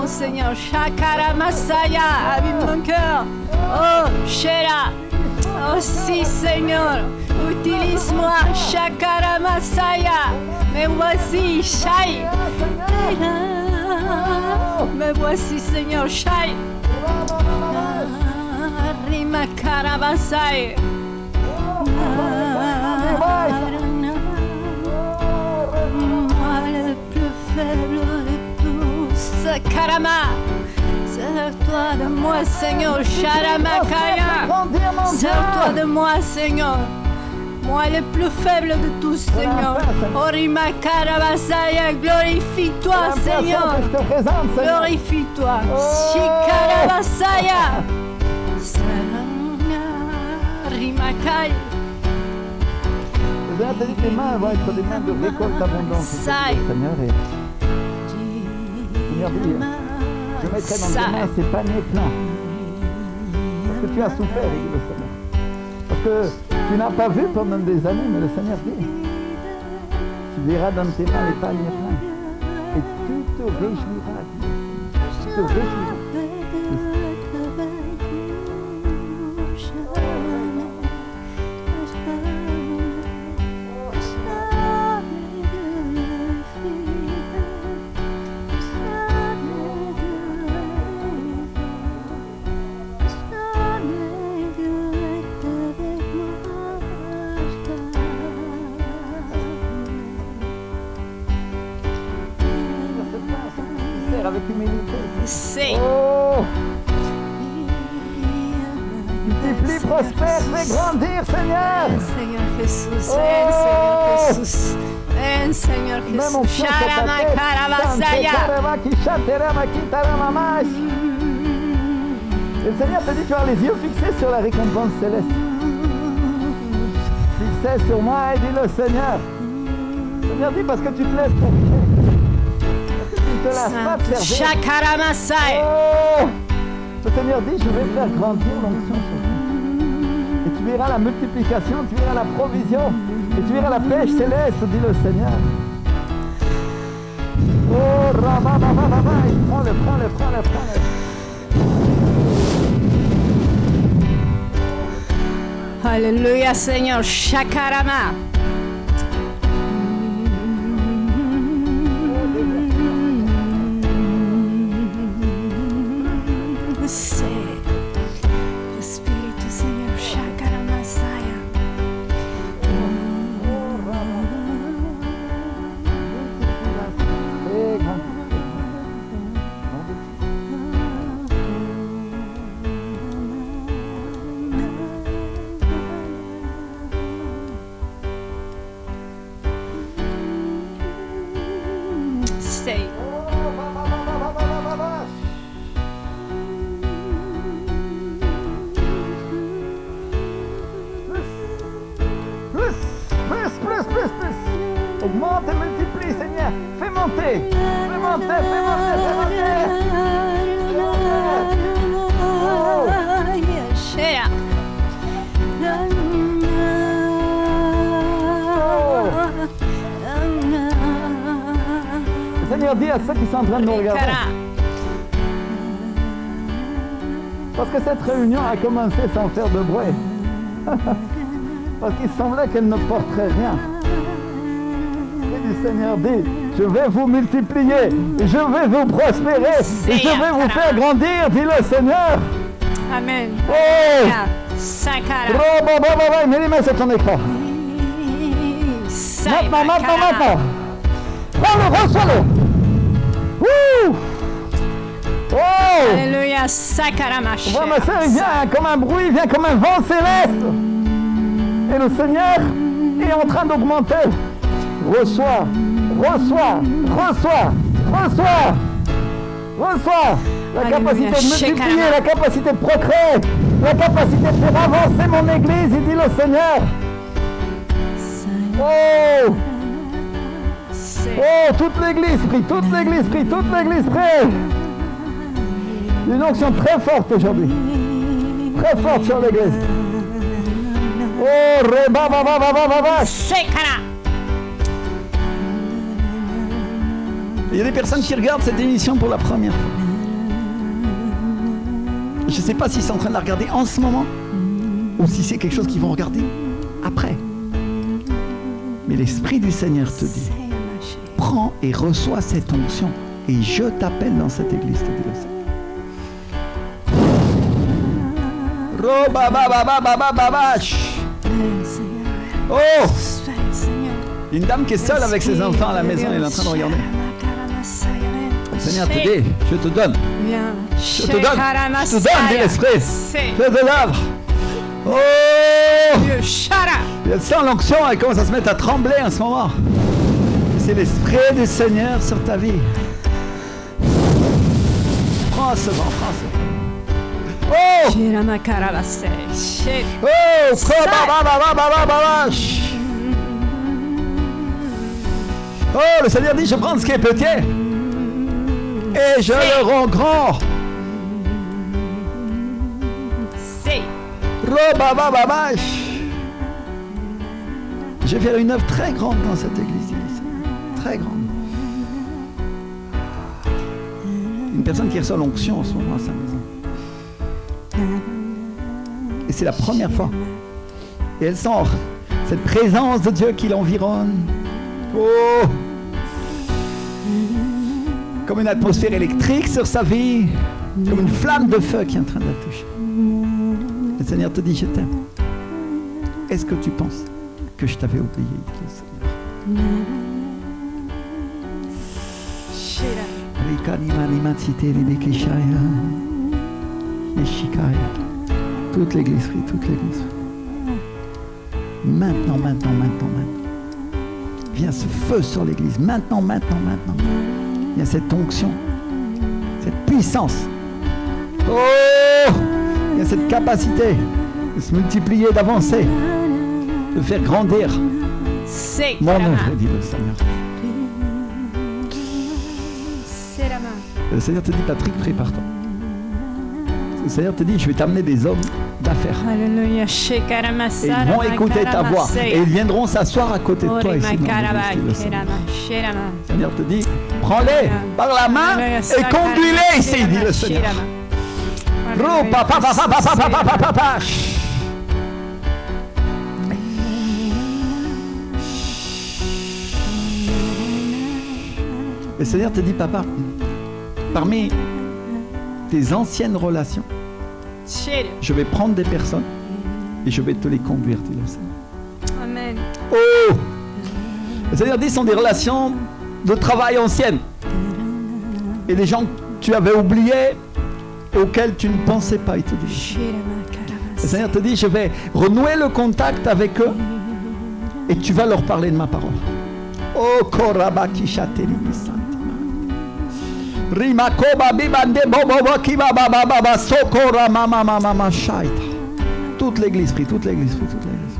Seigneur, Shakara Masaya, abîme mon cœur. Oh, Shera. Oh, si, Seigneur, utilise-moi, Shakara Masaya. Me voici, Shai. Me voici, Seigneur, Shai. Rima Karabasai. Moi, le plus faible de tous, Karama. Sers-toi de moi, Seigneur, Sharamakaya. Sers-toi de moi, Seigneur. Moi, le plus faible de tous, Seigneur. Orima Karabasaya, glorifie-toi, Seigneur. Glorifie-toi. Shikarabasaya. Rimakai. Seigneur, t'as dit que tes mains vont être des mains de récolte abondante. Seigneur, Seigneur, dis, je mettrai dans tes mains ces paniers pleins. Parce que tu as souffert, dit le Seigneur. Parce que tu n'as pas vu pendant des années, mais le Seigneur dit, tu verras dans tes mains les paniers pleins. Et tu te réjouiras. Tu te réjouiras. Avec humilité. C'est. Oh! Multiplie, prospère, fais grandir, Seigneur! Seigneur Jésus, Seigneur Jésus. Même mon pied sur ta tête. Et le Seigneur te dit, tu as les yeux fixés sur la récompense céleste. Fixés sur moi et dis-le, Seigneur. Le Seigneur dit, parce que tu te laisses porter. Ne te lasse pas de servir. Oh, le Seigneur dit, je vais faire grandir l'onction sur toi. Et tu verras la multiplication, tu verras la provision, et tu verras la pêche céleste, dit le Seigneur. Oh, prends-le. Alléluia, Seigneur. Shakarama. monter, fais monter, fais monter. Shea. Le Seigneur dit à ceux qui sont en train de nous regarder, Kara. parce que cette réunion a commencé sans faire de bruit, parce qu'il semblait qu'elle ne porterait rien. Et le Seigneur dit, je vais vous multiplier, et je vais vous prospérer, et je vais vous faire grandir, dit le Seigneur. Amen. Oh! Sakara. Mets les mains sur ton écran. Maintenant. Prends-le, reçois-le. Wouh! Oh! Alléluia. Sakara ma Voilà, ma sœur, il vient comme un bruit, il vient comme un vent céleste. Et le Seigneur est en train d'augmenter. Reçois. La capacité de multiplier, la capacité de procréer, la capacité de faire avancer mon église, il dit le Seigneur. Oh! Oh, toute l'église prie. Une onction très forte aujourd'hui. Très forte sur l'église. Oh, reba. Sekara. Il y a des personnes qui regardent cette émission pour la première fois. Je ne sais pas s'ils sont en train de la regarder en ce moment ou si c'est quelque chose qu'ils vont regarder après. Mais l'Esprit du Seigneur te dit, prends et reçois cette onction et je t'appelle dans cette église, te dit le Seigneur. Oh! Une dame qui est seule avec ses enfants à la maison, elle est en train de regarder. Le Seigneur te dit, je te donne. Je te donne, dit l'Esprit. Je te donne. Oh! Elle sent l'onction, elle commence à se mettre à trembler en ce moment. C'est l'Esprit du Seigneur sur ta vie. Prends ce vent. Oh! Oh! Oh, le Seigneur dit, je prends ce qui est petit et je le rends grand. Je vais faire une œuvre très grande dans cette église. Très grande. Une personne qui reçoit l'onction en ce moment à sa maison. Et c'est la première fois. Et elle sent cette présence de Dieu qui l'environne. Oh! Comme une atmosphère électrique sur sa vie. Comme une flamme de feu qui est en train de la toucher. Le Seigneur te dit, je t'aime. Est-ce que tu penses que je t'avais oublié, le Seigneur? Toute l'église prie, toute l'église. Maintenant. Viens ce feu sur l'église. Maintenant. Il y a cette onction, cette puissance. Oh! Il y a cette capacité de se multiplier, d'avancer, de faire grandir mon œuvre, dit le Seigneur. Le Seigneur te dit, Patrick, prépare-toi. Le Seigneur te dit, je vais t'amener des hommes d'affaires. Alléluia. Et ils vont écouter ta voix. Et ils viendront s'asseoir à côté de toi ici. Le Seigneur te dit, prends-les par la main et conduis-les ici, dit le Seigneur. Le Seigneur te dit, papa, parmi tes anciennes relations, je vais prendre des personnes et je vais te les conduire, dit le Seigneur. Amen. Oh! Le Seigneur dit, ce sont des relations de travail anciennes. Et des gens que tu avais oubliés et auxquels tu ne pensais pas, il te dit. Le Seigneur te dit, je vais renouer le contact avec eux et tu vas leur parler de ma parole. Oh, Korabaki Chateli Santa. Rimakoba Bibande Bobo Kiba Baba Baba Sokora Mama Shaita. Toute l'église prie, toute l'église prie, toute l'église.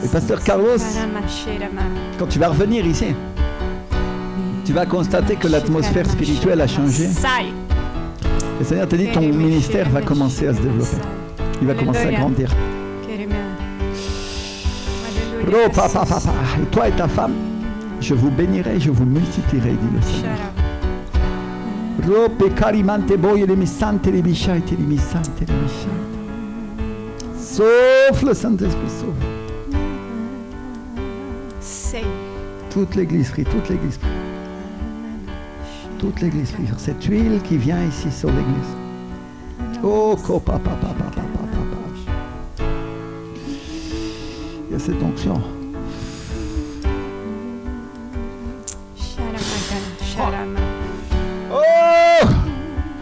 Et pasteur Carlos, quand tu vas revenir ici, Tu vas constater que l'atmosphère spirituelle a changé. Sai. Le Seigneur te dit ton ministère va commencer à se développer. Il va commencer à grandir. Oh, papa, papa. Et toi et ta femme, je vous bénirai, je vous multiplierai, dit le Seigneur. Souffle, Saint-Esprit, souffle. Toute l'église prie, toute l'église prie. Toute l'église prie. Cette huile qui vient ici sur l'église. Oh, papa, papa, papa, papa. Il y a cette onction. Oh!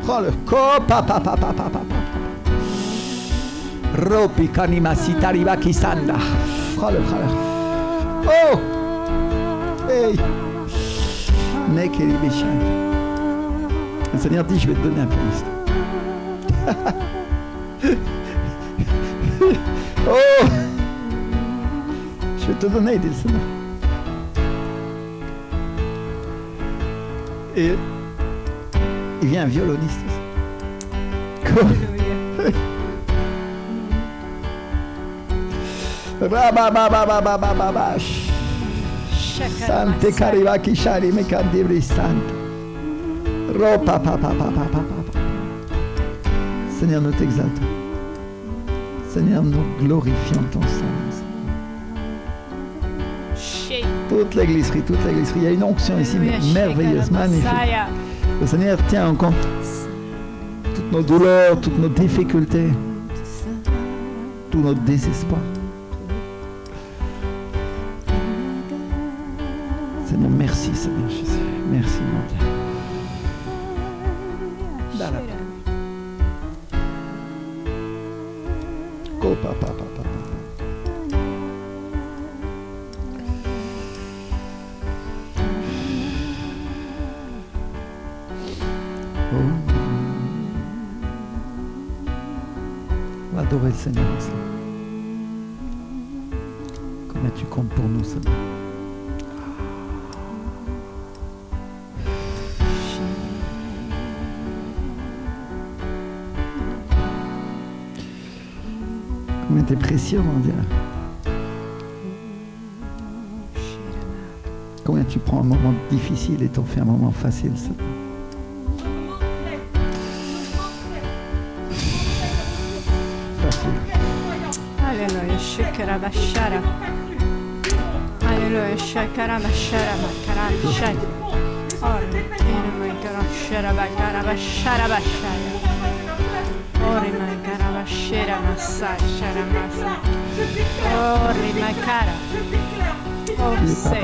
Oh, le papa, papa, papa, papa. Ropi kanima sitariba kisanda. Oh, le frère. Oh! Hey! Le Seigneur dit, je vais te donner un pianiste. Oh! Je vais te donner, dit le Seigneur. Et il vient un violoniste. Sante Karivaki Shari Mekandibri Santa. Ropa papa papa papa. Seigneur, nous t'exaltons. Seigneur, nous glorifions ton Saint. Toute l'église rit, toute l'église rit. Il y a une onction ici merveilleuse, magnifique. Le Seigneur tient en compte toutes nos douleurs, toutes nos difficultés, tous nos désespoirs. Seigneur, merci Seigneur Jésus. Merci mon Dieu. Oh papa, papa, papa. Oh. On va adorer le Seigneur ensemble. Combien tu comptes pour nous, Seigneur? Combien t'es précieux, mon Dieu. Combien tu prends un moment difficile et t'en fais un moment facile, Seigneur. Alléluia, shakara bashara. Alléluia, shakara bashara bakara shak. Ore mai kara shara bakara bashara bashara. Ore mai kara bashara masa shara masa. Ore mai kara. Oh say.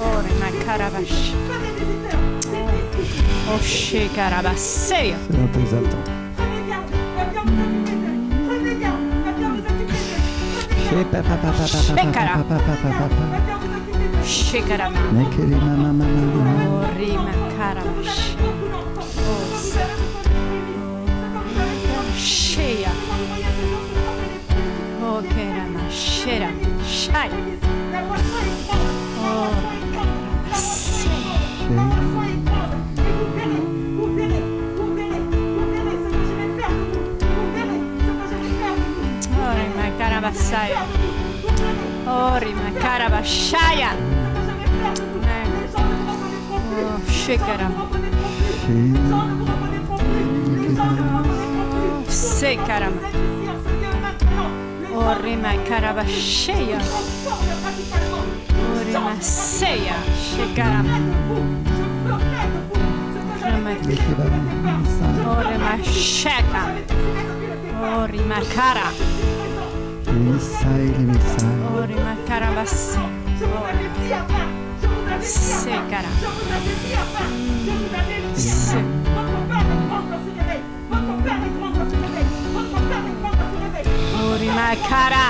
Ore mai kara bash. Oh shakara baseya. Seigneur, t'exaltons. Shekara. Rima karabash. Sheya. Okerama shera. Shai. Rima karabasaya. Rima karabashaya. Shekara. Sekarama. Rima karabashaya. Rima seya. Shekarama. Rima sheka. Rima kara. Rima karabasi. Sekara. Rima kara.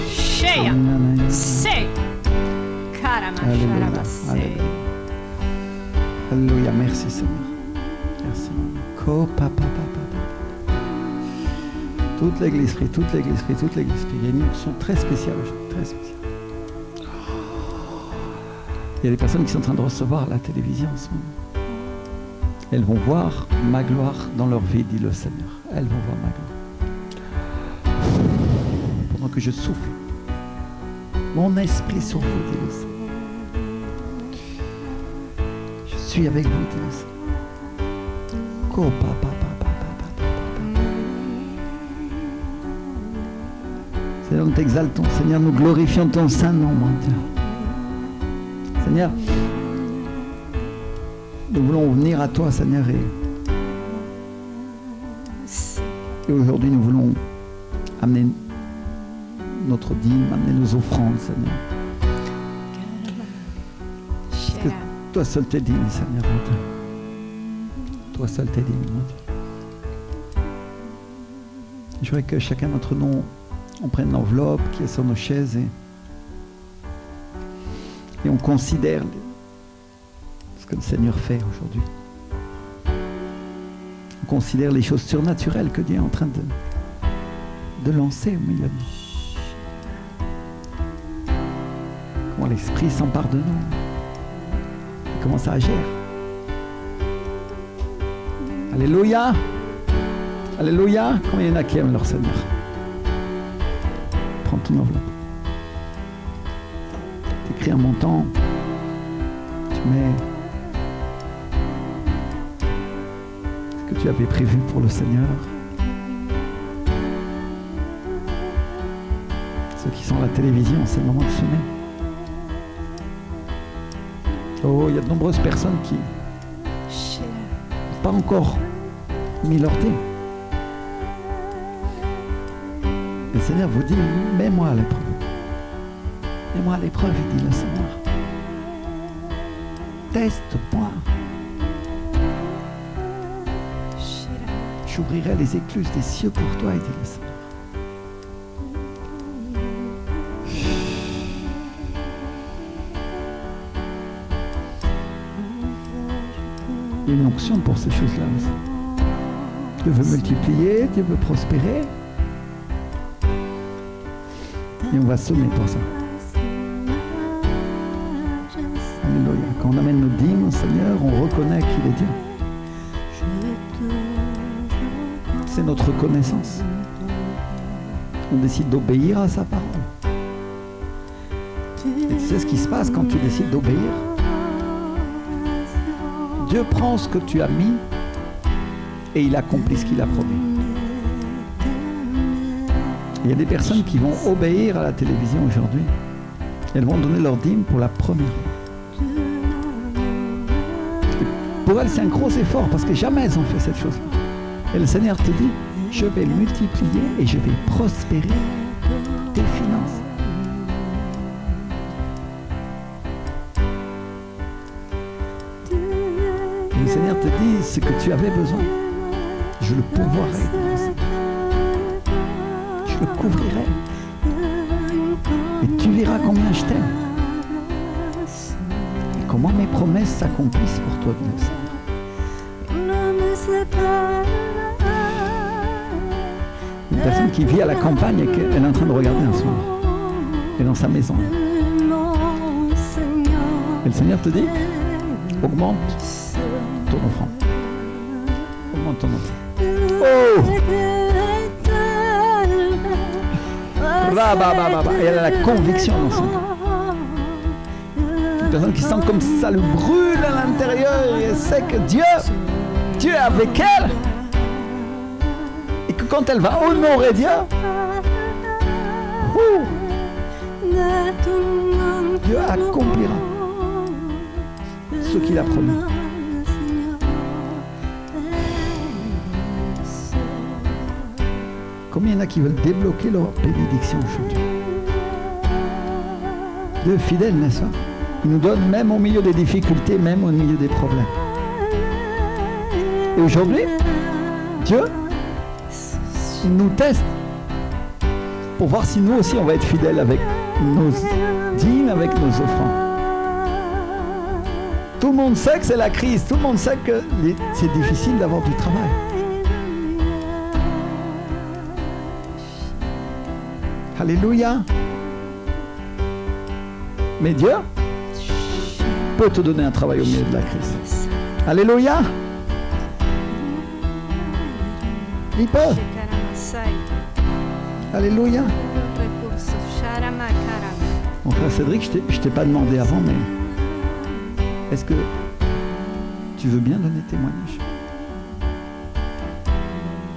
Sheya. Se. Karama sharabase. Alléluia, merci Seigneur. Merci mon Dieu. Papa, papa. Toute l'église prie, toute l'église prie, toute l'église prie. Il y a une onction très spéciale, très spéciale. Il y a des personnes qui sont en train de recevoir la télévision en ce moment. Elles vont voir ma gloire dans leur vie, dit le Seigneur. Elles vont voir ma gloire. Pendant que je souffle, mon esprit sur vous, dit le Seigneur. Je suis avec vous, dit le Seigneur. Seigneur, nous t'exaltons. Seigneur, nous glorifions ton saint nom, mon Dieu. Seigneur, nous voulons venir à toi, Seigneur, et aujourd'hui, nous voulons amener notre dîme, amener nos offrandes, Seigneur. Parce que toi seul t'es digne, Seigneur, mon Dieu. Toi seul t'es digne, mon Dieu. Je voudrais que chacun d'entre nous, on prenne l'enveloppe qui est sur nos chaises et on considère ce que le Seigneur fait aujourd'hui. On considère les choses surnaturelles que Dieu est en train de lancer au milieu de nous. Comment l'Esprit s'empare de nous et commence à agir. Alléluia! Alléluia! Combien il y en a qui aiment leur Seigneur? Prends ton enveloppe. Tu écris un montant. Tu mets ce que tu avais prévu pour le Seigneur. Ceux qui sont à la télévision, c'est le moment de semer. Oh, il y a de nombreuses personnes qui n'ont pas encore mis leur dé. Le Seigneur vous dit, mets-moi à l'épreuve. Mets-moi à l'épreuve, il dit le Seigneur. Teste-moi. J'ouvrirai les écluses des cieux pour toi, il dit le Seigneur. Il y a une onction pour ces choses-là aussi. Dieu veut multiplier, Dieu veut prospérer. Et on va semer pour ça. Alléluia. Quand on amène nos dîmes au Seigneur, on reconnaît qu'il est Dieu. C'est notre reconnaissance. On décide d'obéir à sa parole. Et tu sais ce qui se passe quand tu décides d'obéir? Dieu prend ce que tu as mis et il accomplit ce qu'il a promis. Il y a des personnes qui vont obéir à la télévision aujourd'hui. Elles vont donner leur dîme pour la première fois. Et pour elles, c'est un gros effort parce que jamais elles ont fait cette chose-là. Et le Seigneur te dit, je vais multiplier et je vais prospérer tes finances. Et le Seigneur te dit, ce que tu avais besoin, je le pourvoirai. Je le couvrirai. Et tu verras combien je t'aime. Et comment mes promesses s'accomplissent pour toi, Dieu Seigneur. Une personne qui vit à la campagne et qu'elle est en train de regarder un soir. Elle est dans sa maison. Et le Seigneur te dit, augmente ton offrande. Augmente ton offrande. Oh! Et elle a la conviction dans son cœur. Une personne qui sent comme ça le brûle à l'intérieur et elle sait que Dieu est avec elle. Et que quand elle va honorer Dieu, Dieu accomplira ce qu'il a promis. Combien il y en a qui veulent débloquer leur bénédiction aujourd'hui? Dieu est fidèle, n'est-ce pas? Il nous donne même au milieu des difficultés, même au milieu des problèmes. Et aujourd'hui, Dieu nous teste pour voir si nous aussi on va être fidèles avec nos dîmes, avec nos offrandes. Tout le monde sait que c'est la crise, tout le monde sait que c'est difficile d'avoir du travail. Alléluia. Mais Dieu, peut te donner un travail au milieu de la crise. Alléluia. Il peut. Alléluia. Mon frère Cédric, je t'ai pas demandé avant, mais est-ce que tu veux bien donner témoignage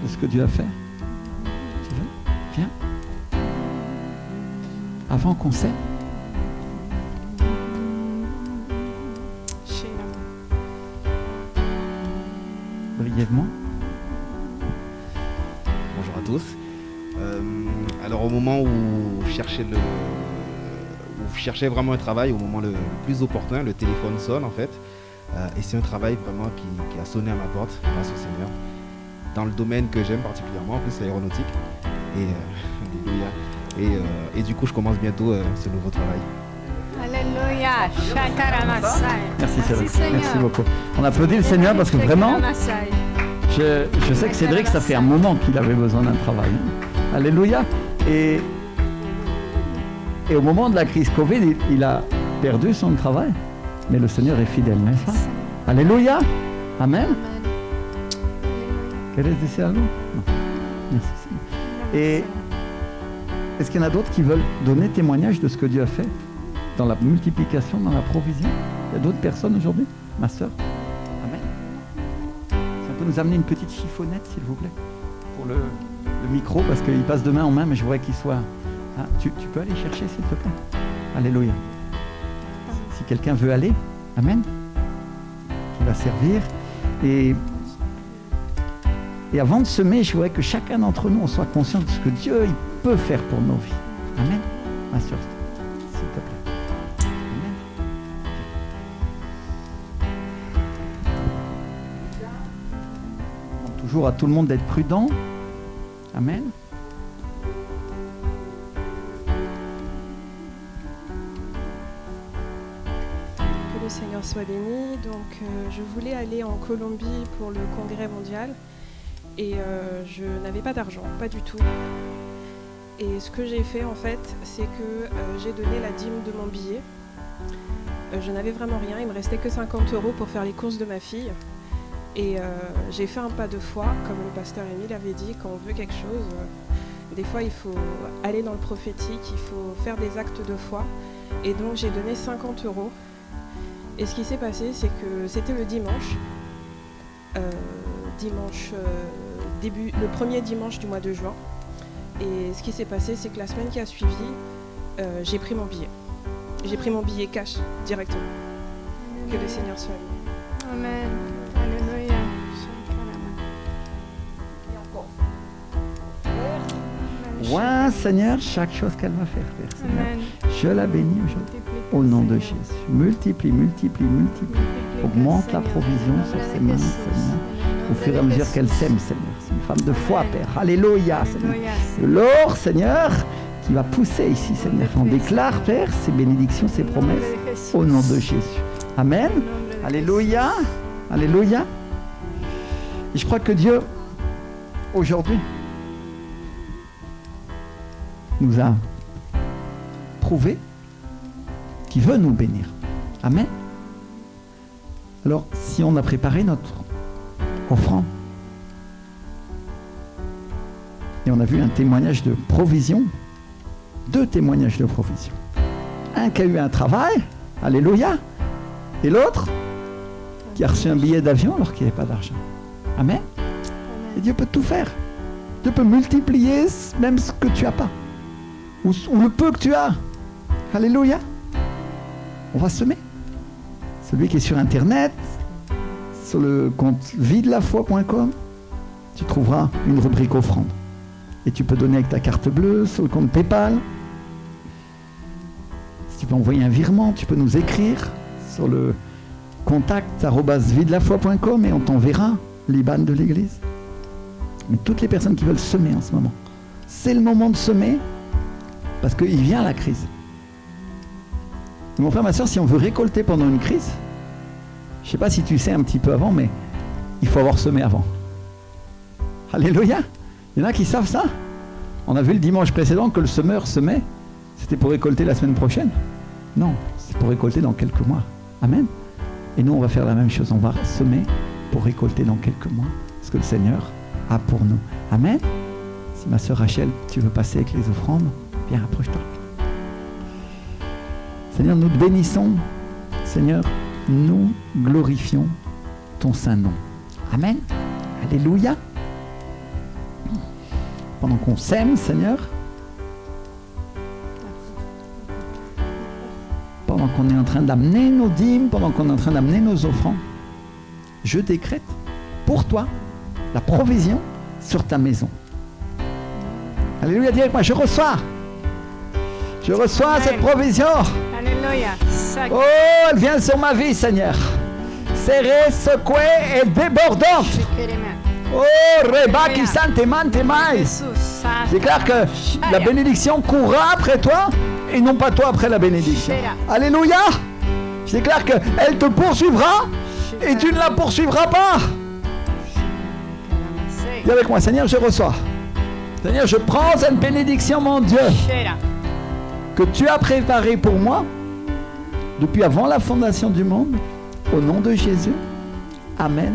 de ce que Dieu a fait? Tu veux? Viens. Avant qu'on s'aime. Brièvement. Bonjour à tous. Alors au moment où je cherchais vraiment un travail, au moment le plus opportun, le téléphone sonne en fait. Et c'est un travail vraiment qui a sonné à ma porte grâce au Seigneur. Dans le domaine que j'aime particulièrement, en plus l'aéronautique. Alléluia. Et du coup je commence bientôt ce nouveau travail. Alléluia. Merci Cédric. Merci beaucoup. On applaudit le Seigneur parce que vraiment, je sais que Cédric, ça fait un moment qu'il avait besoin d'un travail. Alléluia. Et au moment de la crise Covid, il a perdu son travail. Mais le Seigneur est fidèle, n'est-ce pas? Alléluia. Amen. ¿Quieres decir algo? Non. Merci Seigneur. Et est-ce qu'il y en a d'autres qui veulent donner témoignage de ce que Dieu a fait dans la multiplication, dans la provision? Il y a d'autres personnes aujourd'hui? Ma sœur? Amen. Si on peut nous amener une petite chiffonnette, s'il vous plaît, pour le micro, parce qu'il passe de main en main, mais je voudrais qu'il soit... Ah, tu peux aller chercher, s'il te plaît? Alléluia. Si quelqu'un veut aller, Amen, qui va servir. Et avant de semer, je voudrais que chacun d'entre nous, on soit conscient de ce que Dieu il peut faire pour nos vies. Amen. Ma sœur, s'il te plaît. Amen. Donc, toujours à tout le monde d'être prudent. Amen. Que le Seigneur soit béni. Donc, je voulais aller en Colombie pour le congrès mondial et je n'avais pas d'argent, pas du tout. Et ce que j'ai fait en fait, c'est que j'ai donné la dîme de mon billet. Je n'avais vraiment rien, il me restait que 50 € pour faire les courses de ma fille. Et j'ai fait un pas de foi, comme le pasteur Émile avait dit, quand on veut quelque chose, des fois il faut aller dans le prophétique, il faut faire des actes de foi. Et donc j'ai donné 50 €. Et ce qui s'est passé, c'est que c'était le dimanche, le premier dimanche du mois de juin. Et ce qui s'est passé, c'est que la semaine qui a suivi, j'ai pris mon billet. J'ai pris mon billet cash directement. Que le Seigneur soit béni. Amen. Alléluia. Ouais, Seigneur, chaque chose qu'elle va faire, Père Seigneur. Amen. Je la bénis aujourd'hui. Au nom de Jésus. Multiplie. Augmente la provision sur ses mains, Seigneur. Au fur et à mesure qu'elle s'aime, Seigneur. C'est une femme de foi, Père. Alléluia, Seigneur. De l'or, Seigneur, qui va pousser ici, Seigneur. On déclare, Père, ses bénédictions, ses promesses. Au nom de Jésus. Amen. Alléluia. Alléluia. Et je crois que Dieu, aujourd'hui, nous a prouvé qu'il veut nous bénir. Amen. Alors, si on a préparé notre offrande et on a vu un témoignage de provision, 2 témoignages de provision. Un qui a eu un travail, alléluia, et l'autre qui a reçu un billet d'avion alors qu'il n'y avait pas d'argent. Amen. Et Dieu peut tout faire. Dieu peut multiplier même ce que tu n'as pas. Ou le peu que tu as. Alléluia. On va semer. Celui qui est sur Internet, sur le compte videlafoi.com, tu trouveras une rubrique offrande. Et tu peux donner avec ta carte bleue sur le compte PayPal. Si tu veux envoyer un virement, tu peux nous écrire sur le contact@videlafoi.com et on t'enverra l'IBAN de l'église. Mais toutes les personnes qui veulent semer en ce moment, c'est le moment de semer parce qu'il vient la crise. Et mon frère, ma soeur, si on veut récolter pendant une crise, je ne sais pas si tu sais un petit peu avant, mais il faut avoir semé avant. Alléluia. Il y en a qui savent ça. On a vu le dimanche précédent que le semeur semait. C'était pour récolter la semaine prochaine. Non, c'est pour récolter dans quelques mois. Amen. Et nous, on va faire la même chose. On va semer pour récolter dans quelques mois ce que le Seigneur a pour nous. Amen. Si ma sœur Rachel, tu veux passer avec les offrandes, viens, approche-toi. Seigneur, nous te bénissons. Seigneur, nous glorifions ton saint nom. Amen. Alléluia. Pendant qu'on s'aime, Seigneur, pendant qu'on est en train d'amener nos dîmes, pendant qu'on est en train d'amener nos offrandes, je décrète pour toi la provision sur ta maison. Alléluia, dis avec moi, je reçois cette provision. Alléluia. Oh, elle vient sur ma vie, Seigneur. Serrée, secouée et débordante. Oh, Reba qui sante mante mai. Je déclare que la bénédiction courra après toi et non pas toi après la bénédiction. Alléluia. Je déclare qu'elle te poursuivra et tu ne la poursuivras pas. Dis avec moi, Seigneur, je reçois. Seigneur, je prends cette bénédiction, mon Dieu, que tu as préparée pour moi depuis avant la fondation du monde. Au nom de Jésus. Amen.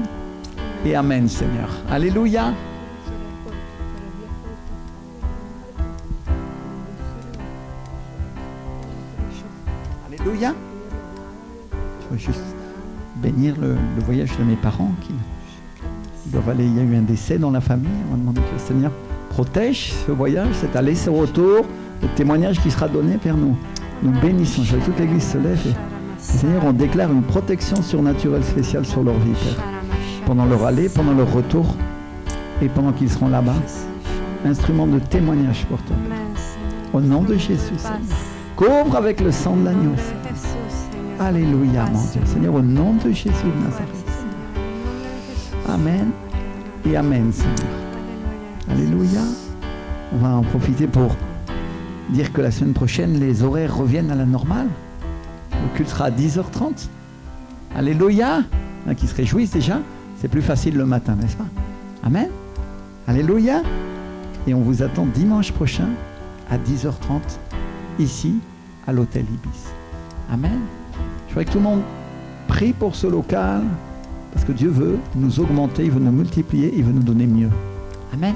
Et Amen, Seigneur. Alléluia. Alléluia. Je veux juste bénir le voyage de mes parents qui doivent aller. Il y a eu un décès dans la famille. On va demander que le Seigneur protège ce voyage, cet aller, ce retour, le témoignage qui sera donné, Père. Nous bénissons. Je veux que toute l'Église se lève. Seigneur, on déclare une protection surnaturelle spéciale sur leur vie, Père. Pendant leur aller, pendant leur retour et pendant qu'ils seront là-bas. Instrument de témoignage pour toi. Au nom de Jésus, Seigneur. Couvre avec le sang de l'agneau, Seigneur. Alléluia, mon Dieu. Seigneur, au nom de Jésus de Nazareth. Amen et Amen, Seigneur. Alléluia. On va en profiter pour dire que la semaine prochaine, les horaires reviennent à la normale. Le culte sera à 10h30. Alléluia. Il y en a qui se réjouissent déjà. C'est plus facile le matin, n'est-ce pas? Amen. Alléluia. Et on vous attend dimanche prochain à 10h30 ici à l'hôtel Ibis. Amen. Je voudrais que tout le monde prie pour ce local parce que Dieu veut nous augmenter, il veut nous multiplier, il veut nous donner mieux. Amen.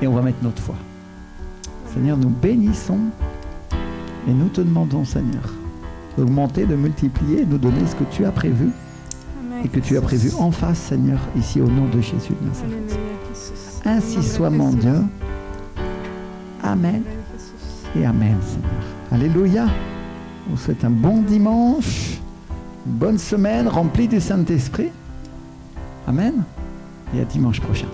Et on va mettre notre foi. Seigneur, nous bénissons et nous te demandons, Seigneur, d'augmenter, de multiplier, de nous donner ce que tu as prévu et que tu as prévu en face, Seigneur, ici au nom de Jésus de Nazareth. Ainsi soit, mon Dieu. Amen et Amen, Seigneur. Alléluia. On vous souhaite un bon dimanche, une bonne semaine remplie du Saint-Esprit. Amen. Et à dimanche prochain.